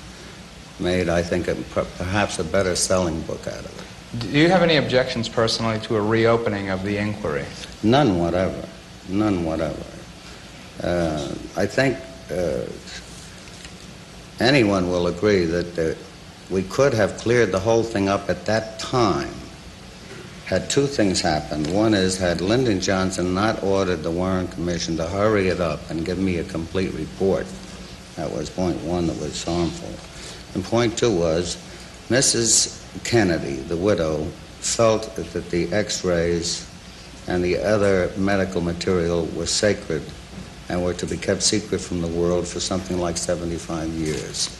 made, I think, perhaps a better selling book out of it. Do you have any objections personally to a reopening of the inquiry? None whatever. None whatever. I think anyone will agree that we could have cleared the whole thing up at that time had 2 things happened. One is, had Lyndon Johnson not ordered the Warren Commission to hurry it up and give me a complete report. That was point 1 that was harmful. And point 2 was, Mrs. Kennedy, the widow, felt that the x-rays and the other medical material were sacred and were to be kept secret from the world for something like 75 years.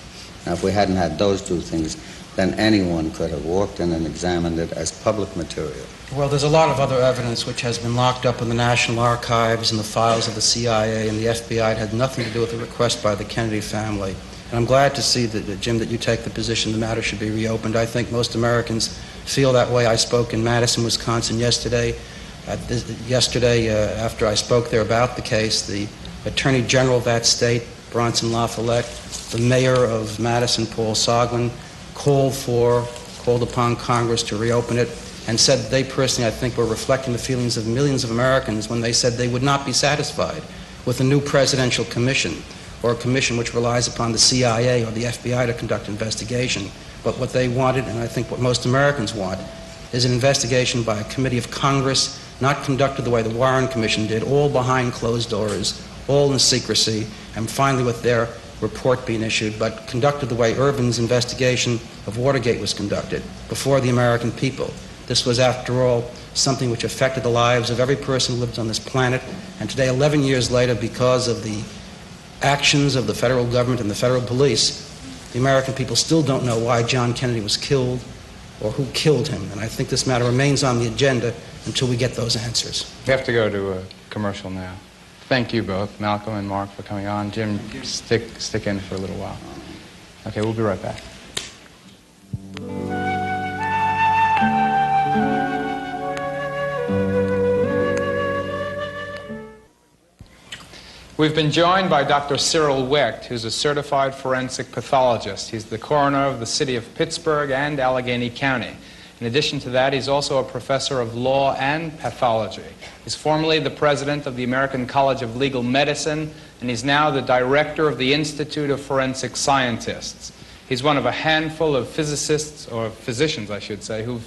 Now, if we hadn't had those 2 things, then anyone could have walked in and examined it as public material. Well, there's a lot of other evidence which has been locked up in the National Archives and the files of the CIA and the FBI. It had nothing to do with the request by the Kennedy family. And I'm glad to see that, Jim, that you take the position the matter should be reopened. I think most Americans feel that way. I spoke in Madison, Wisconsin yesterday. After I spoke there about the case, the Attorney General of that state, Bronson La Follette, the Mayor of Madison, Paul Soglin, called upon Congress to reopen it, and said they personally, I think, were reflecting the feelings of millions of Americans when they said they would not be satisfied with a new presidential commission, or a commission which relies upon the CIA or the FBI to conduct investigation. But what they wanted, and I think what most Americans want, is an investigation by a committee of Congress, not conducted the way the Warren Commission did, all behind closed doors, all in secrecy, and finally with their report being issued, but conducted the way Irvin's investigation of Watergate was conducted, before the American people. This was, after all, something which affected the lives of every person who lived on this planet, and today, 11 years later, because of the actions of the federal government and the federal police, the American people still don't know why John Kennedy was killed or who killed him. And I think this matter remains on the agenda until we get those answers. We have to go to a commercial now. Thank you both, Malcolm and Mark, for coming on. Jim, stick in for a little while. Okay, we'll be right back. We've been joined by Dr. Cyril Wecht, who's a certified forensic pathologist. He's the coroner of the city of Pittsburgh and Allegheny County. In addition to that, he's also a professor of law and pathology. He's formerly the president of the American College of Legal Medicine, and he's now the director of the Institute of Forensic Scientists. He's one of a handful of physicists, or physicians, I should say, who've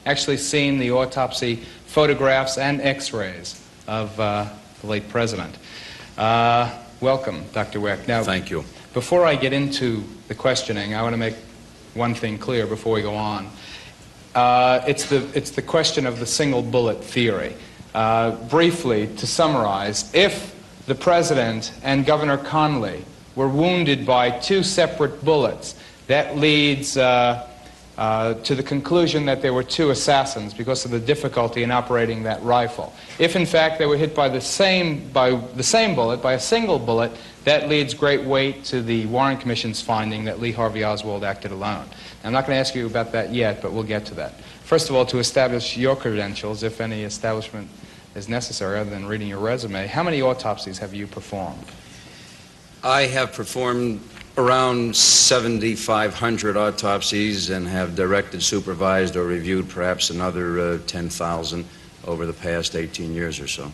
actually seen the autopsy photographs and x-rays of the late president. Welcome, Dr. Wecht. Now, thank you. Before I get into the questioning, I want to make one thing clear before we go on. It's the question of the single bullet theory. Briefly, to summarize, if the president and Governor Conley were wounded by two separate bullets, that leads to the conclusion that there were two assassins because of the difficulty in operating that rifle. If in fact they were hit by the same bullet, by a single bullet, that leads great weight to the Warren Commission's finding that Lee Harvey Oswald acted alone. Now, I'm not going to ask you about that yet, but we'll get to that. First of all, to establish your credentials, if any establishment is necessary other than reading your resume, how many autopsies have you performed? I have performed around 7,500 autopsies and have directed, supervised, or reviewed perhaps another 10,000 over the past 18 years or so.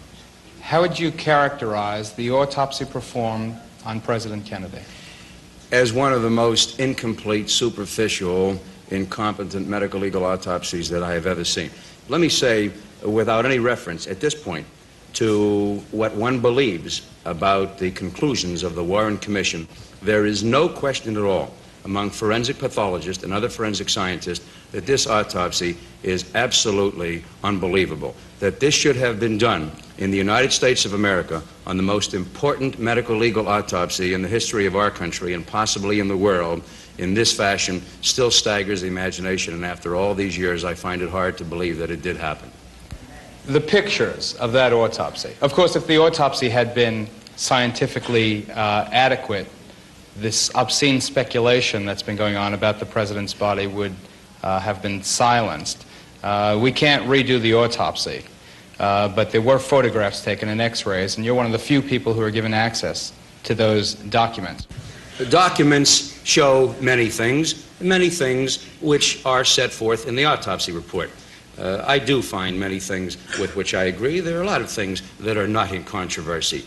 How would you characterize the autopsy performed on President Kennedy? As one of the most incomplete, superficial, incompetent medical legal autopsies that I have ever seen. Let me say, without any reference at this point to what one believes about the conclusions of the Warren Commission, there is no question at all among forensic pathologists and other forensic scientists that this autopsy is absolutely unbelievable. That this should have been done in the United States of America on the most important medical legal autopsy in the history of our country and possibly in the world in this fashion still staggers the imagination, and after all these years I find it hard to believe that it did happen. The pictures of that autopsy. Of course, if the autopsy had been scientifically adequate, this obscene speculation that's been going on about the president's body would have been silenced. We can't redo the autopsy, but there were photographs taken and x-rays, and you're one of the few people who are given access to those documents. The documents show many things which are set forth in the autopsy report. I do find many things with which I agree. There are a lot of things that are not in controversy.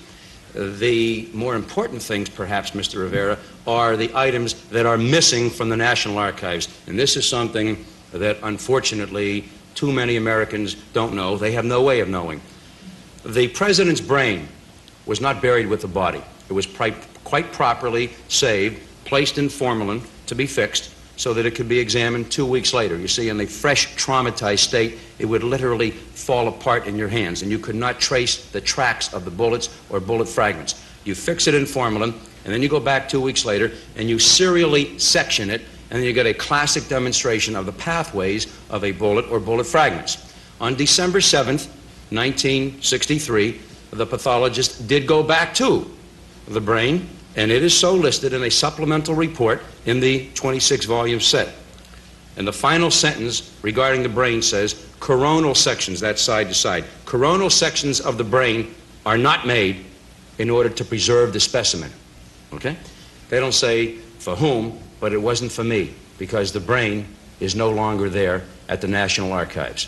The more important things, perhaps, Mr. Rivera, are the items that are missing from the National Archives. And this is something that, unfortunately, too many Americans don't know. They have no way of knowing. The president's brain was not buried with the body. It was quite properly saved, placed in formalin to be fixed, so that it could be examined 2 weeks later. You see, in the fresh, traumatized state, it would literally fall apart in your hands, and you could not trace the tracks of the bullets or bullet fragments. You fix it in formalin, and then you go back 2 weeks later, and you serially section it, and then you get a classic demonstration of the pathways of a bullet or bullet fragments. On December 7th, 1963, the pathologist did go back to the brain, and it is so listed in a supplemental report in the 26-volume set. And the final sentence regarding the brain says, coronal sections, that's side to side, coronal sections of the brain are not made in order to preserve the specimen. Okay? They don't say for whom, but it wasn't for me, because the brain is no longer there at the National Archives.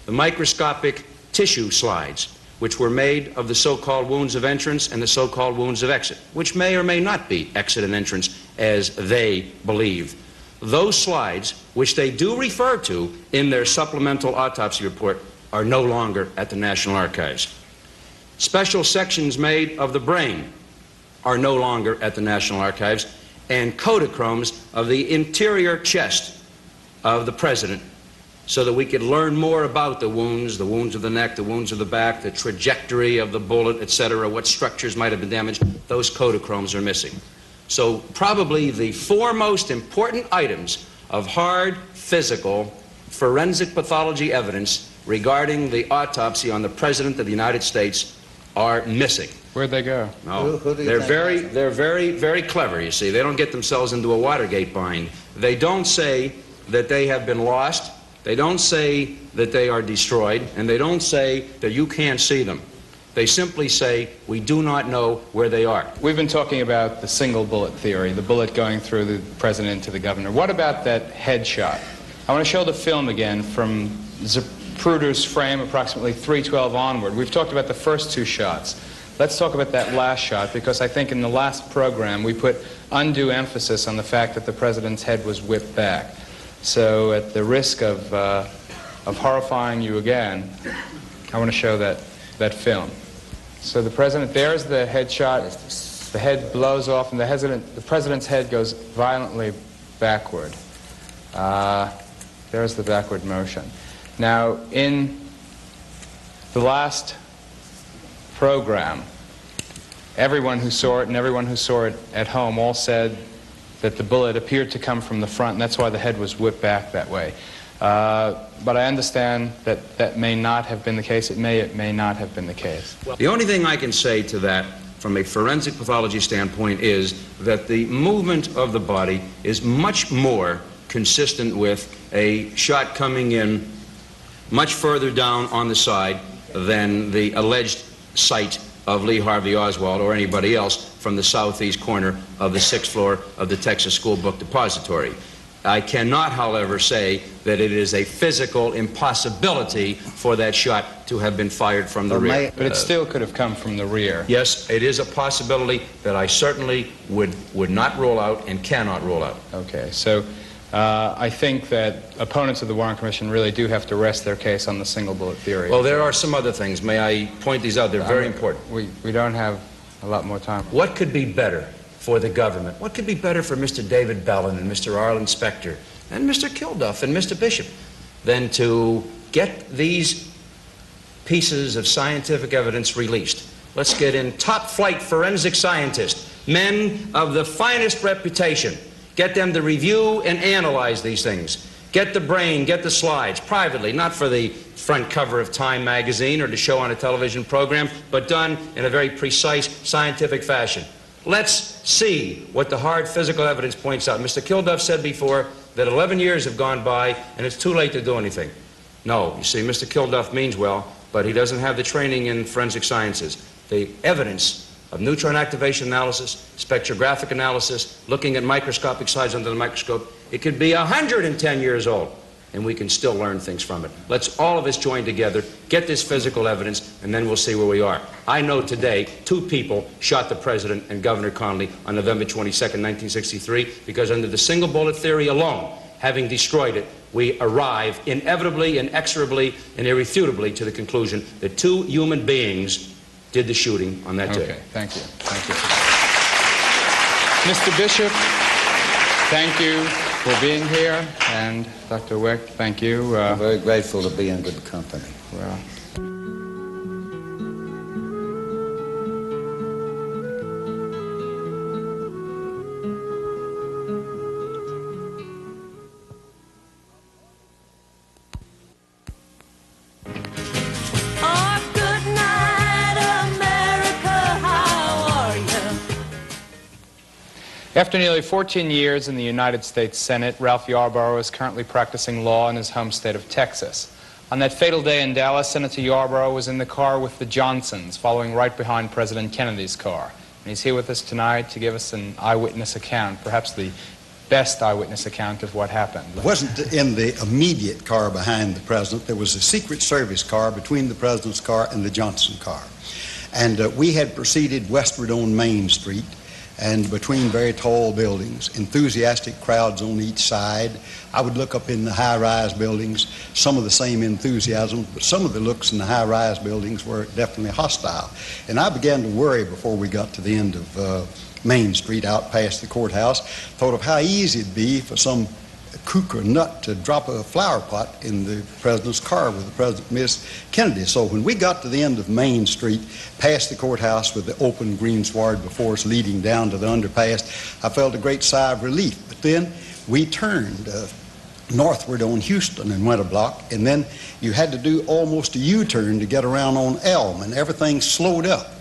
The microscopic tissue slides, which were made of the so-called wounds of entrance and the so-called wounds of exit, which may or may not be exit and entrance as they believe. Those slides, which they do refer to in their supplemental autopsy report, are no longer at the National Archives. Special sections made of the brain are no longer at the National Archives, and Kodachromes of the interior chest of the president, so that we could learn more about the wounds of the neck, the wounds of the back, the trajectory of the bullet, etc., what structures might have been damaged. Those Kodachromes are missing. So probably the four most important items of hard, physical, forensic pathology evidence regarding the autopsy on the President of the United States are missing. Where'd they go? No, they're very clever, you see. They don't get themselves into a Watergate bind. They don't say that they have been lost. They don't say that they are destroyed, and they don't say that you can't see them. They simply say, we do not know where they are. We've been talking about the single bullet theory, the bullet going through the president to the governor. What about that headshot? I want to show the film again from Zapruder's frame, approximately 3:12 onward. We've talked about the first two shots. Let's talk about that last shot, because I think in the last program we put undue emphasis on the fact that the president's head was whipped back. So at the risk of horrifying you again, I want to show that film. So the president, there's the head shot. The head blows off, and the president's head goes violently backward. There's the backward motion. Now, in the last program, everyone who saw it and everyone who saw it at home all said that the bullet appeared to come from the front, and that's why the head was whipped back that way. But I understand that that may not have been the case. It may not have been the case. The only thing I can say to that from a forensic pathology standpoint is that the movement of the body is much more consistent with a shot coming in much further down on the side than the alleged site of Lee Harvey Oswald or anybody else from the southeast corner of the 6th floor of the Texas School Book Depository. I cannot, however, say that it is a physical impossibility for that shot to have been fired from the rear. But it still could have come from the rear. Yes, it is a possibility that I certainly would not rule out and cannot rule out. Okay, so I think that opponents of the Warren Commission really do have to rest their case on the single bullet theory. Well, there are some other things. May I point these out? They're very important. We don't have a lot more time. What could be better for the government? What could be better for Mr. David Bellin and Mr. Arlen Specter and Mr. KIlduff and Mr. Bishop than to get these pieces of scientific evidence released? Let's get in top-flight forensic scientists, men of the finest reputation. Get them to review and analyze these things. Get the brain, get the slides, privately, not for the front cover of Time magazine or to show on a television program, but done in a very precise scientific fashion. Let's see what the hard physical evidence points out. Mr. KIlduff said before that 11 years have gone by and it's too late to do anything. No, you see, Mr. KIlduff means well, but he doesn't have the training in forensic sciences. The evidence of neutron activation analysis, spectrographic analysis, looking at microscopic size under the microscope, it could be 110 years old, and we can still learn things from it. Let's all of us join together, get this physical evidence, and then we'll see where we are. I know today 2 people shot the President and Governor Connally on November 22nd, 1963, because under the single bullet theory alone, having destroyed it, we arrive inevitably, inexorably, and irrefutably to the conclusion that 2 human beings did the shooting on that day. Okay, thank you. Thank you. Mr. Bishop, thank you for being here, and Dr. Wecht, thank you. I'm very grateful to be in good company. Well. After nearly 14 years in the United States Senate, Ralph Yarborough is currently practicing law in his home state of Texas. On that fatal day in Dallas, Senator Yarborough was in the car with the Johnsons, following right behind President Kennedy's car. And he's here with us tonight to give us an eyewitness account, perhaps the best eyewitness account of what happened. It wasn't in the immediate car behind the president. There was a Secret Service car between the president's car and the Johnson car. And we had proceeded westward on Main Street, and between very tall buildings, enthusiastic crowds on each side. I would look up in the high-rise buildings, some of the same enthusiasm, but some of the looks in the high-rise buildings were definitely hostile. And I began to worry before we got to the end of Main Street, out past the courthouse, thought of how easy it'd be for some kook or nut to drop a flower pot in the president's car with the president, Miss Kennedy. So when we got to the end of Main Street, past the courthouse with the open greensward before us leading down to the underpass, I felt a great sigh of relief. But then we turned northward on Houston and went a block, and then you had to do almost a U-turn to get around on Elm, and everything slowed up.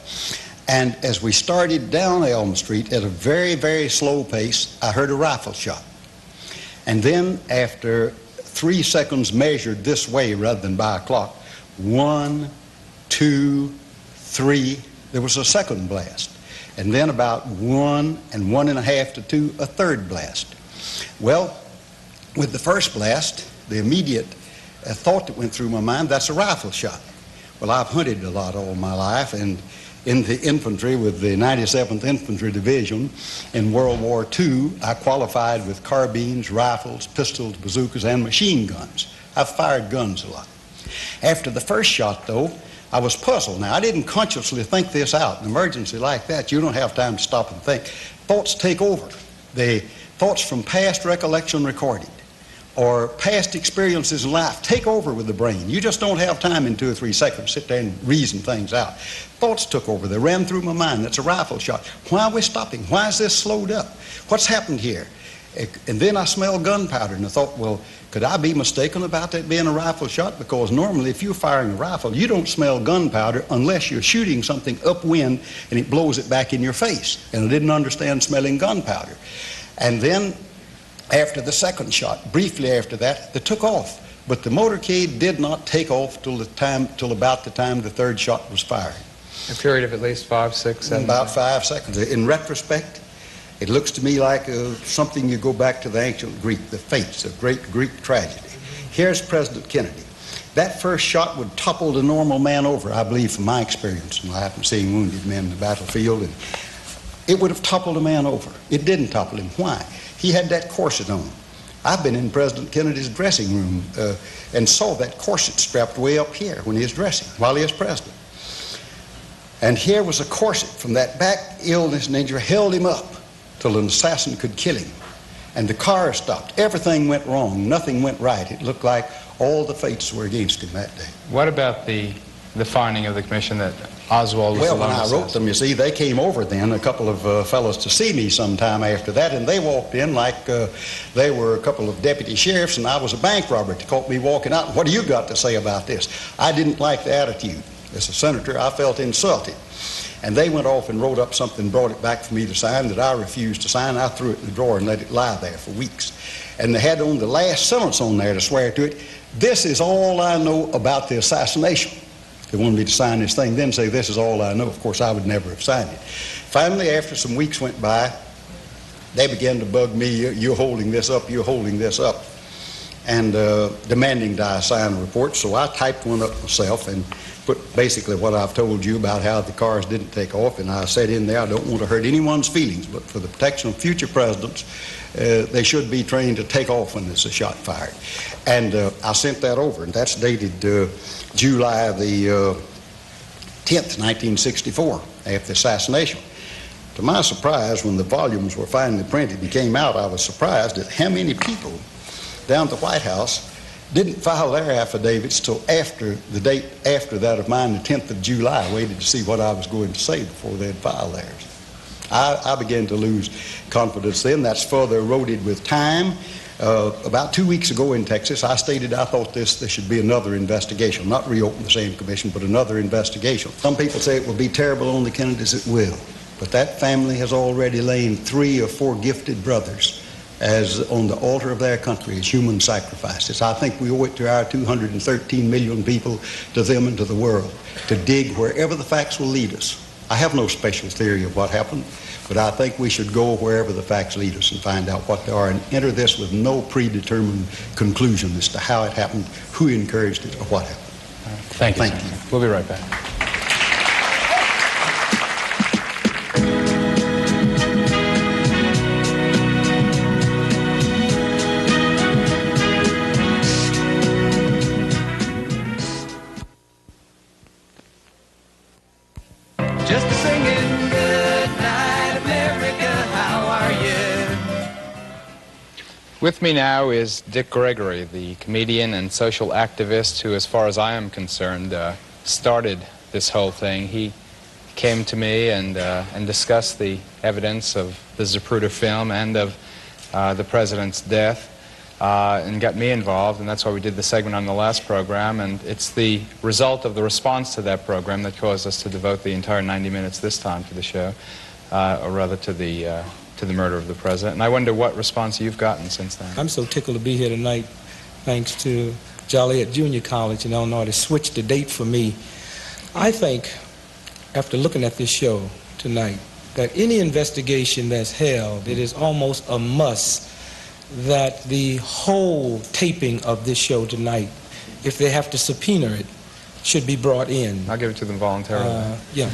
And as we started down Elm Street at a very, very slow pace, I heard a rifle shot. And then after 3 seconds measured this way rather than by a clock, 1, 2, 3, there was a second blast. And then about 1 and 1.5 to 2, a third blast. Well, with the first blast, the immediate thought that went through my mind, that's a rifle shot. Well, I've hunted a lot all my life, and in the infantry with the 97th Infantry Division in World War II, I qualified with carbines, rifles, pistols, bazookas, and machine guns. I've fired guns a lot. After the first shot, though, I was puzzled. Now, I didn't consciously think this out. In an emergency like that, you don't have time to stop and think. Thoughts take over. The thoughts from past recollection recorded or past experiences in life take over with the brain. You just don't have time in 2 or 3 seconds to sit there and reason things out. Thoughts took over. They ran through my mind. That's a rifle shot. Why are we stopping? Why is this slowed up? What's happened here? And then I smelled gunpowder, and I thought, well, could I be mistaken about that being a rifle shot? Because normally if you're firing a rifle, you don't smell gunpowder unless you're shooting something upwind and it blows it back in your face. And I didn't understand smelling gunpowder. And then after the second shot, briefly after that, they took off. But the motorcade did not take off till about the time the third shot was fired. A period of at least 5, 6, 7. About 5 seconds. In retrospect, it looks to me like something you go back to the ancient Greek, the fates of great Greek tragedy. Here's President Kennedy. That first shot would topple the normal man over, I believe, from my experience in life and seeing wounded men in the battlefield. And it would have toppled a man over. It didn't topple him. Why? He had that corset on. I've been in President Kennedy's dressing room and saw that corset strapped way up here when he was dressing, while he was president. And here was a corset from that back illness and injury held him up till an assassin could kill him. And the car stopped. Everything went wrong. Nothing went right. It looked like all the fates were against him that day. What about the finding of the commission that Oswald was the lone assassin? When I wrote them, you see, they came over then, a couple of fellows, to see me sometime after that, and they walked in like they were a couple of deputy sheriffs, and I was a bank robber. They caught me walking out. What do you got to say about this? I didn't like the attitude. As a senator, I felt insulted. And they went off and wrote up something, brought it back for me to sign that I refused to sign. I threw it in the drawer and let it lie there for weeks. And they had on the last sentence on there to swear to it. This is all I know about the assassination. They wanted me to sign this thing, then say this is all I know. Of course, I would never have signed it. Finally, after some weeks went by, they began to bug me, you're holding this up, you're holding this up, and demanding that I sign a report. So I typed one up myself and put basically what I've told you about how the cars didn't take off, and I said in there, I don't want to hurt anyone's feelings, but for the protection of future presidents, they should be trained to take off when there's a shot fired. And I sent that over, and that's dated July the 10th, 1964, after the assassination. To my surprise, when the volumes were finally printed and came out, I was surprised at how many people down at the White House didn't file their affidavits till after the date after that of mine, the 10th of July, waited to see what I was going to say before they'd file theirs. I began to lose confidence then. That's further eroded with time. About 2 weeks ago in Texas, I stated I thought there should be another investigation, not reopen the same commission, but another investigation. Some people say it will be terrible on the Kennedys. It will. But that family has already laid 3 or 4 gifted brothers as on the altar of their country as human sacrifices. I think we owe it to our 213 million people, to them and to the world, to dig wherever the facts will lead us. I have no special theory of what happened, but I think we should go wherever the facts lead us and find out what they are and enter this with no predetermined conclusion as to how it happened, who encouraged it, or what happened. Thank you. Thank you. We'll be right back. With me now is Dick Gregory, the comedian and social activist who, as far as I am concerned, started this whole thing. He came to me and discussed the evidence of the Zapruder film and of the president's death and got me involved, and that's why we did the segment on the last program, and it's the result of the response to that program that caused us to devote the entire 90 minutes this time to the show, or rather to the murder of the president. And I wonder what response you've gotten since then. I'm so tickled to be here tonight, thanks to Joliet Junior College in Illinois to switch the date for me. I think, after looking at this show tonight, that any investigation that's held, it is almost a must that the whole taping of this show tonight, if they have to subpoena it, should be brought in. I'll give it to them voluntarily. Yeah.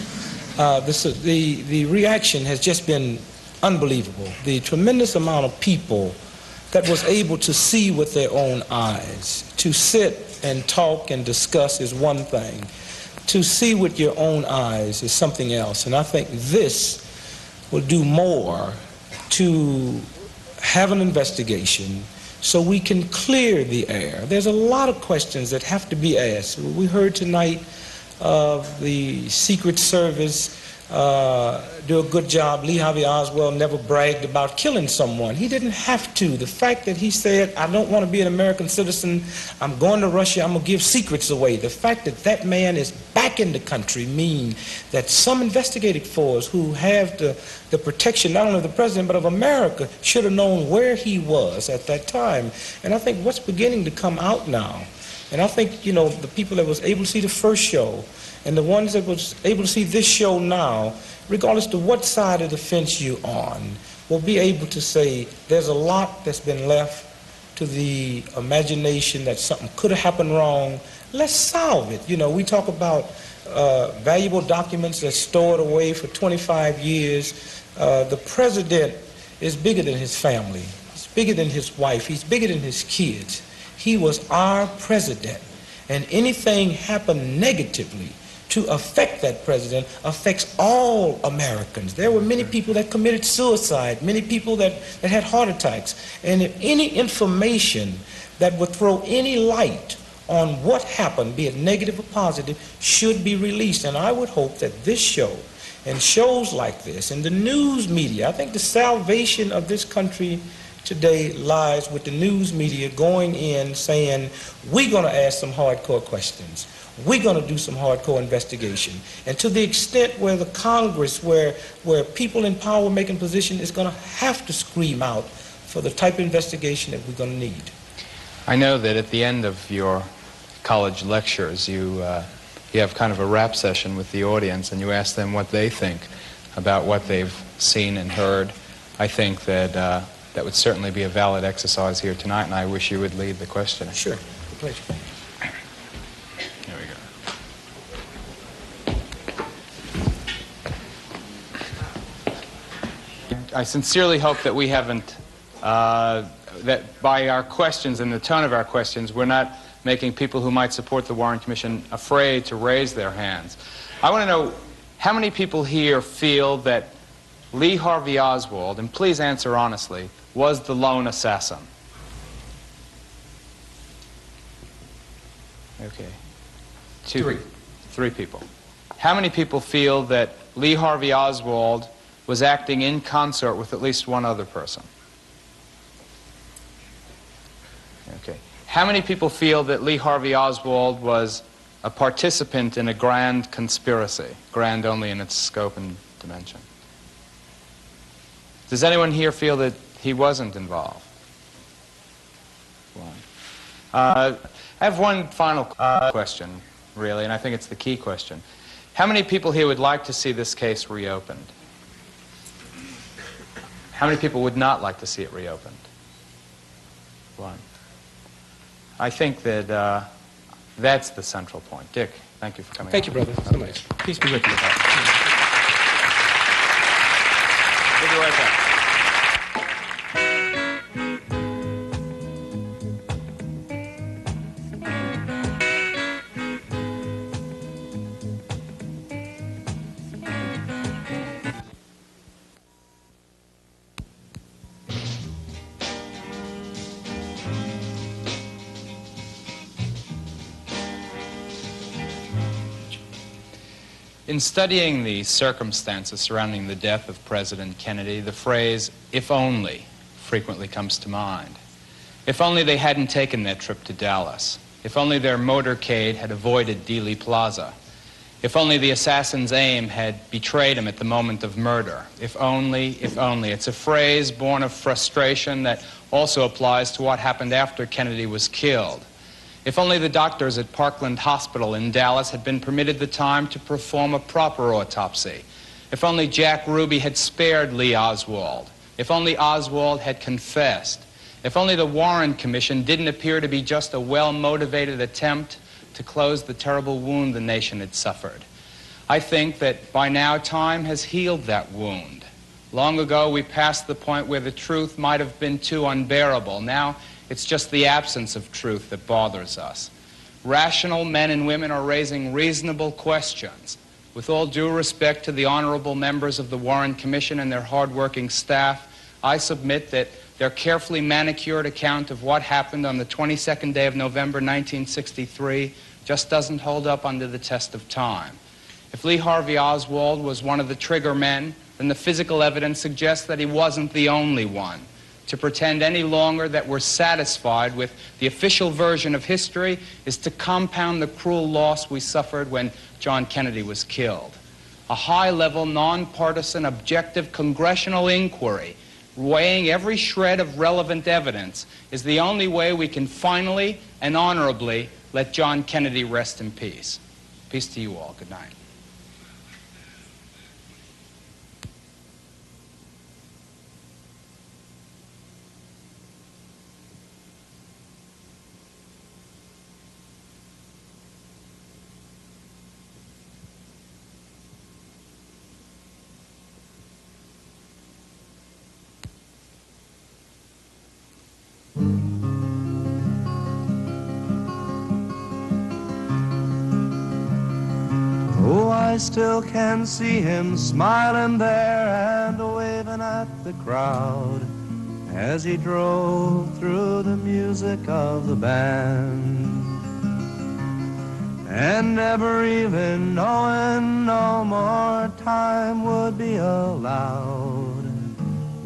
The reaction has just been unbelievable. The tremendous amount of people that was able to see with their own eyes. To sit and talk and discuss is one thing. To see with your own eyes is something else. And I think this will do more to have an investigation so we can clear the air. There's a lot of questions that have to be asked. We heard tonight of the Secret Service do a good job. Lee Harvey Oswald never bragged about killing someone. He didn't have to. The fact that he said, I don't want to be an American citizen, I'm going to Russia, I'm going to give secrets away. The fact that that man is back in the country means that some investigative force who have the protection not only of the president but of America should have known where he was at that time. And I think what's beginning to come out now, and I think, you know, the people that was able to see the first show and the ones that was able to see this show now, regardless to what side of the fence you're on, will be able to say there's a lot that's been left to the imagination that something could have happened wrong. Let's solve it. You know, we talk about valuable documents that's stored away for 25 years. The president is bigger than his family. He's bigger than his wife. He's bigger than his kids. He was our president. And anything happened negatively to affect that president affects all Americans. There were many people that committed suicide, many people that had heart attacks. And if any information that would throw any light on what happened, be it negative or positive, should be released. And I would hope that this show and shows like this and the news media, I think the salvation of this country today lies with the news media going in saying, we're going to ask some hardcore questions. We're going to do some hardcore investigation. And to the extent where the Congress, where people in power making position is going to have to scream out for the type of investigation that we're going to need. I know that at the end of your college lectures, you have kind of a rap session with the audience and you ask them what they think about what they've seen and heard. I think that that would certainly be a valid exercise here tonight, and I wish you would lead the questioning. Sure. With pleasure. Here we go. I sincerely hope that we haven't, that by our questions and the tone of our questions, we're not making people who might support the Warren Commission afraid to raise their hands. I want to know how many people here feel that Lee Harvey Oswald, and please answer honestly, was the lone assassin. Okay. Three people. How many people feel that Lee Harvey Oswald was acting in concert with at least one other person? Okay. How many people feel that Lee Harvey Oswald was a participant in a grand conspiracy, grand only in its scope and dimension? Does anyone here feel that he wasn't involved? One. I have one final question, really, and I think it's the key question. How many people here would like to see this case reopened? How many people would not like to see it reopened? One. I think that that's the central point. Dick, thank you for coming. Thank you, brother. So much. Peace be with you. We'll be right back. In studying the circumstances surrounding the death of President Kennedy, the phrase, "if only," frequently comes to mind. If only they hadn't taken that trip to Dallas. If only their motorcade had avoided Dealey Plaza. If only the assassin's aim had betrayed him at the moment of murder. If only, if only. It's a phrase born of frustration that also applies to what happened after Kennedy was killed. If only the doctors at Parkland Hospital in Dallas had been permitted the time to perform a proper autopsy. If only Jack Ruby had spared Lee Oswald. If only Oswald had confessed. If only the Warren Commission didn't appear to be just a well-motivated attempt to close the terrible wound the nation had suffered. I think that by now time has healed that wound. Long ago we passed the point where the truth might have been too unbearable. Now it's just the absence of truth that bothers us. Rational men and women are raising reasonable questions. With all due respect to the honorable members of the Warren Commission and their hard-working staff, I submit that their carefully manicured account of what happened on the 22nd day of November 1963 just doesn't hold up under the test of time. If Lee Harvey Oswald was one of the trigger men, then the physical evidence suggests that he wasn't the only one. To pretend any longer that we're satisfied with the official version of history is to compound the cruel loss we suffered when John Kennedy was killed. A high-level, nonpartisan, objective congressional inquiry weighing every shred of relevant evidence is the only way we can finally and honorably let John Kennedy rest in peace. Peace to you all. Good night. I still can see him smiling there and waving at the crowd as he drove through the music of the band, and never even knowing no more time would be allowed,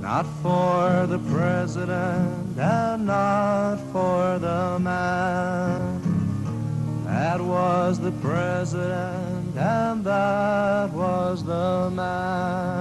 not for the president and not for the man. That was the president and that was the man.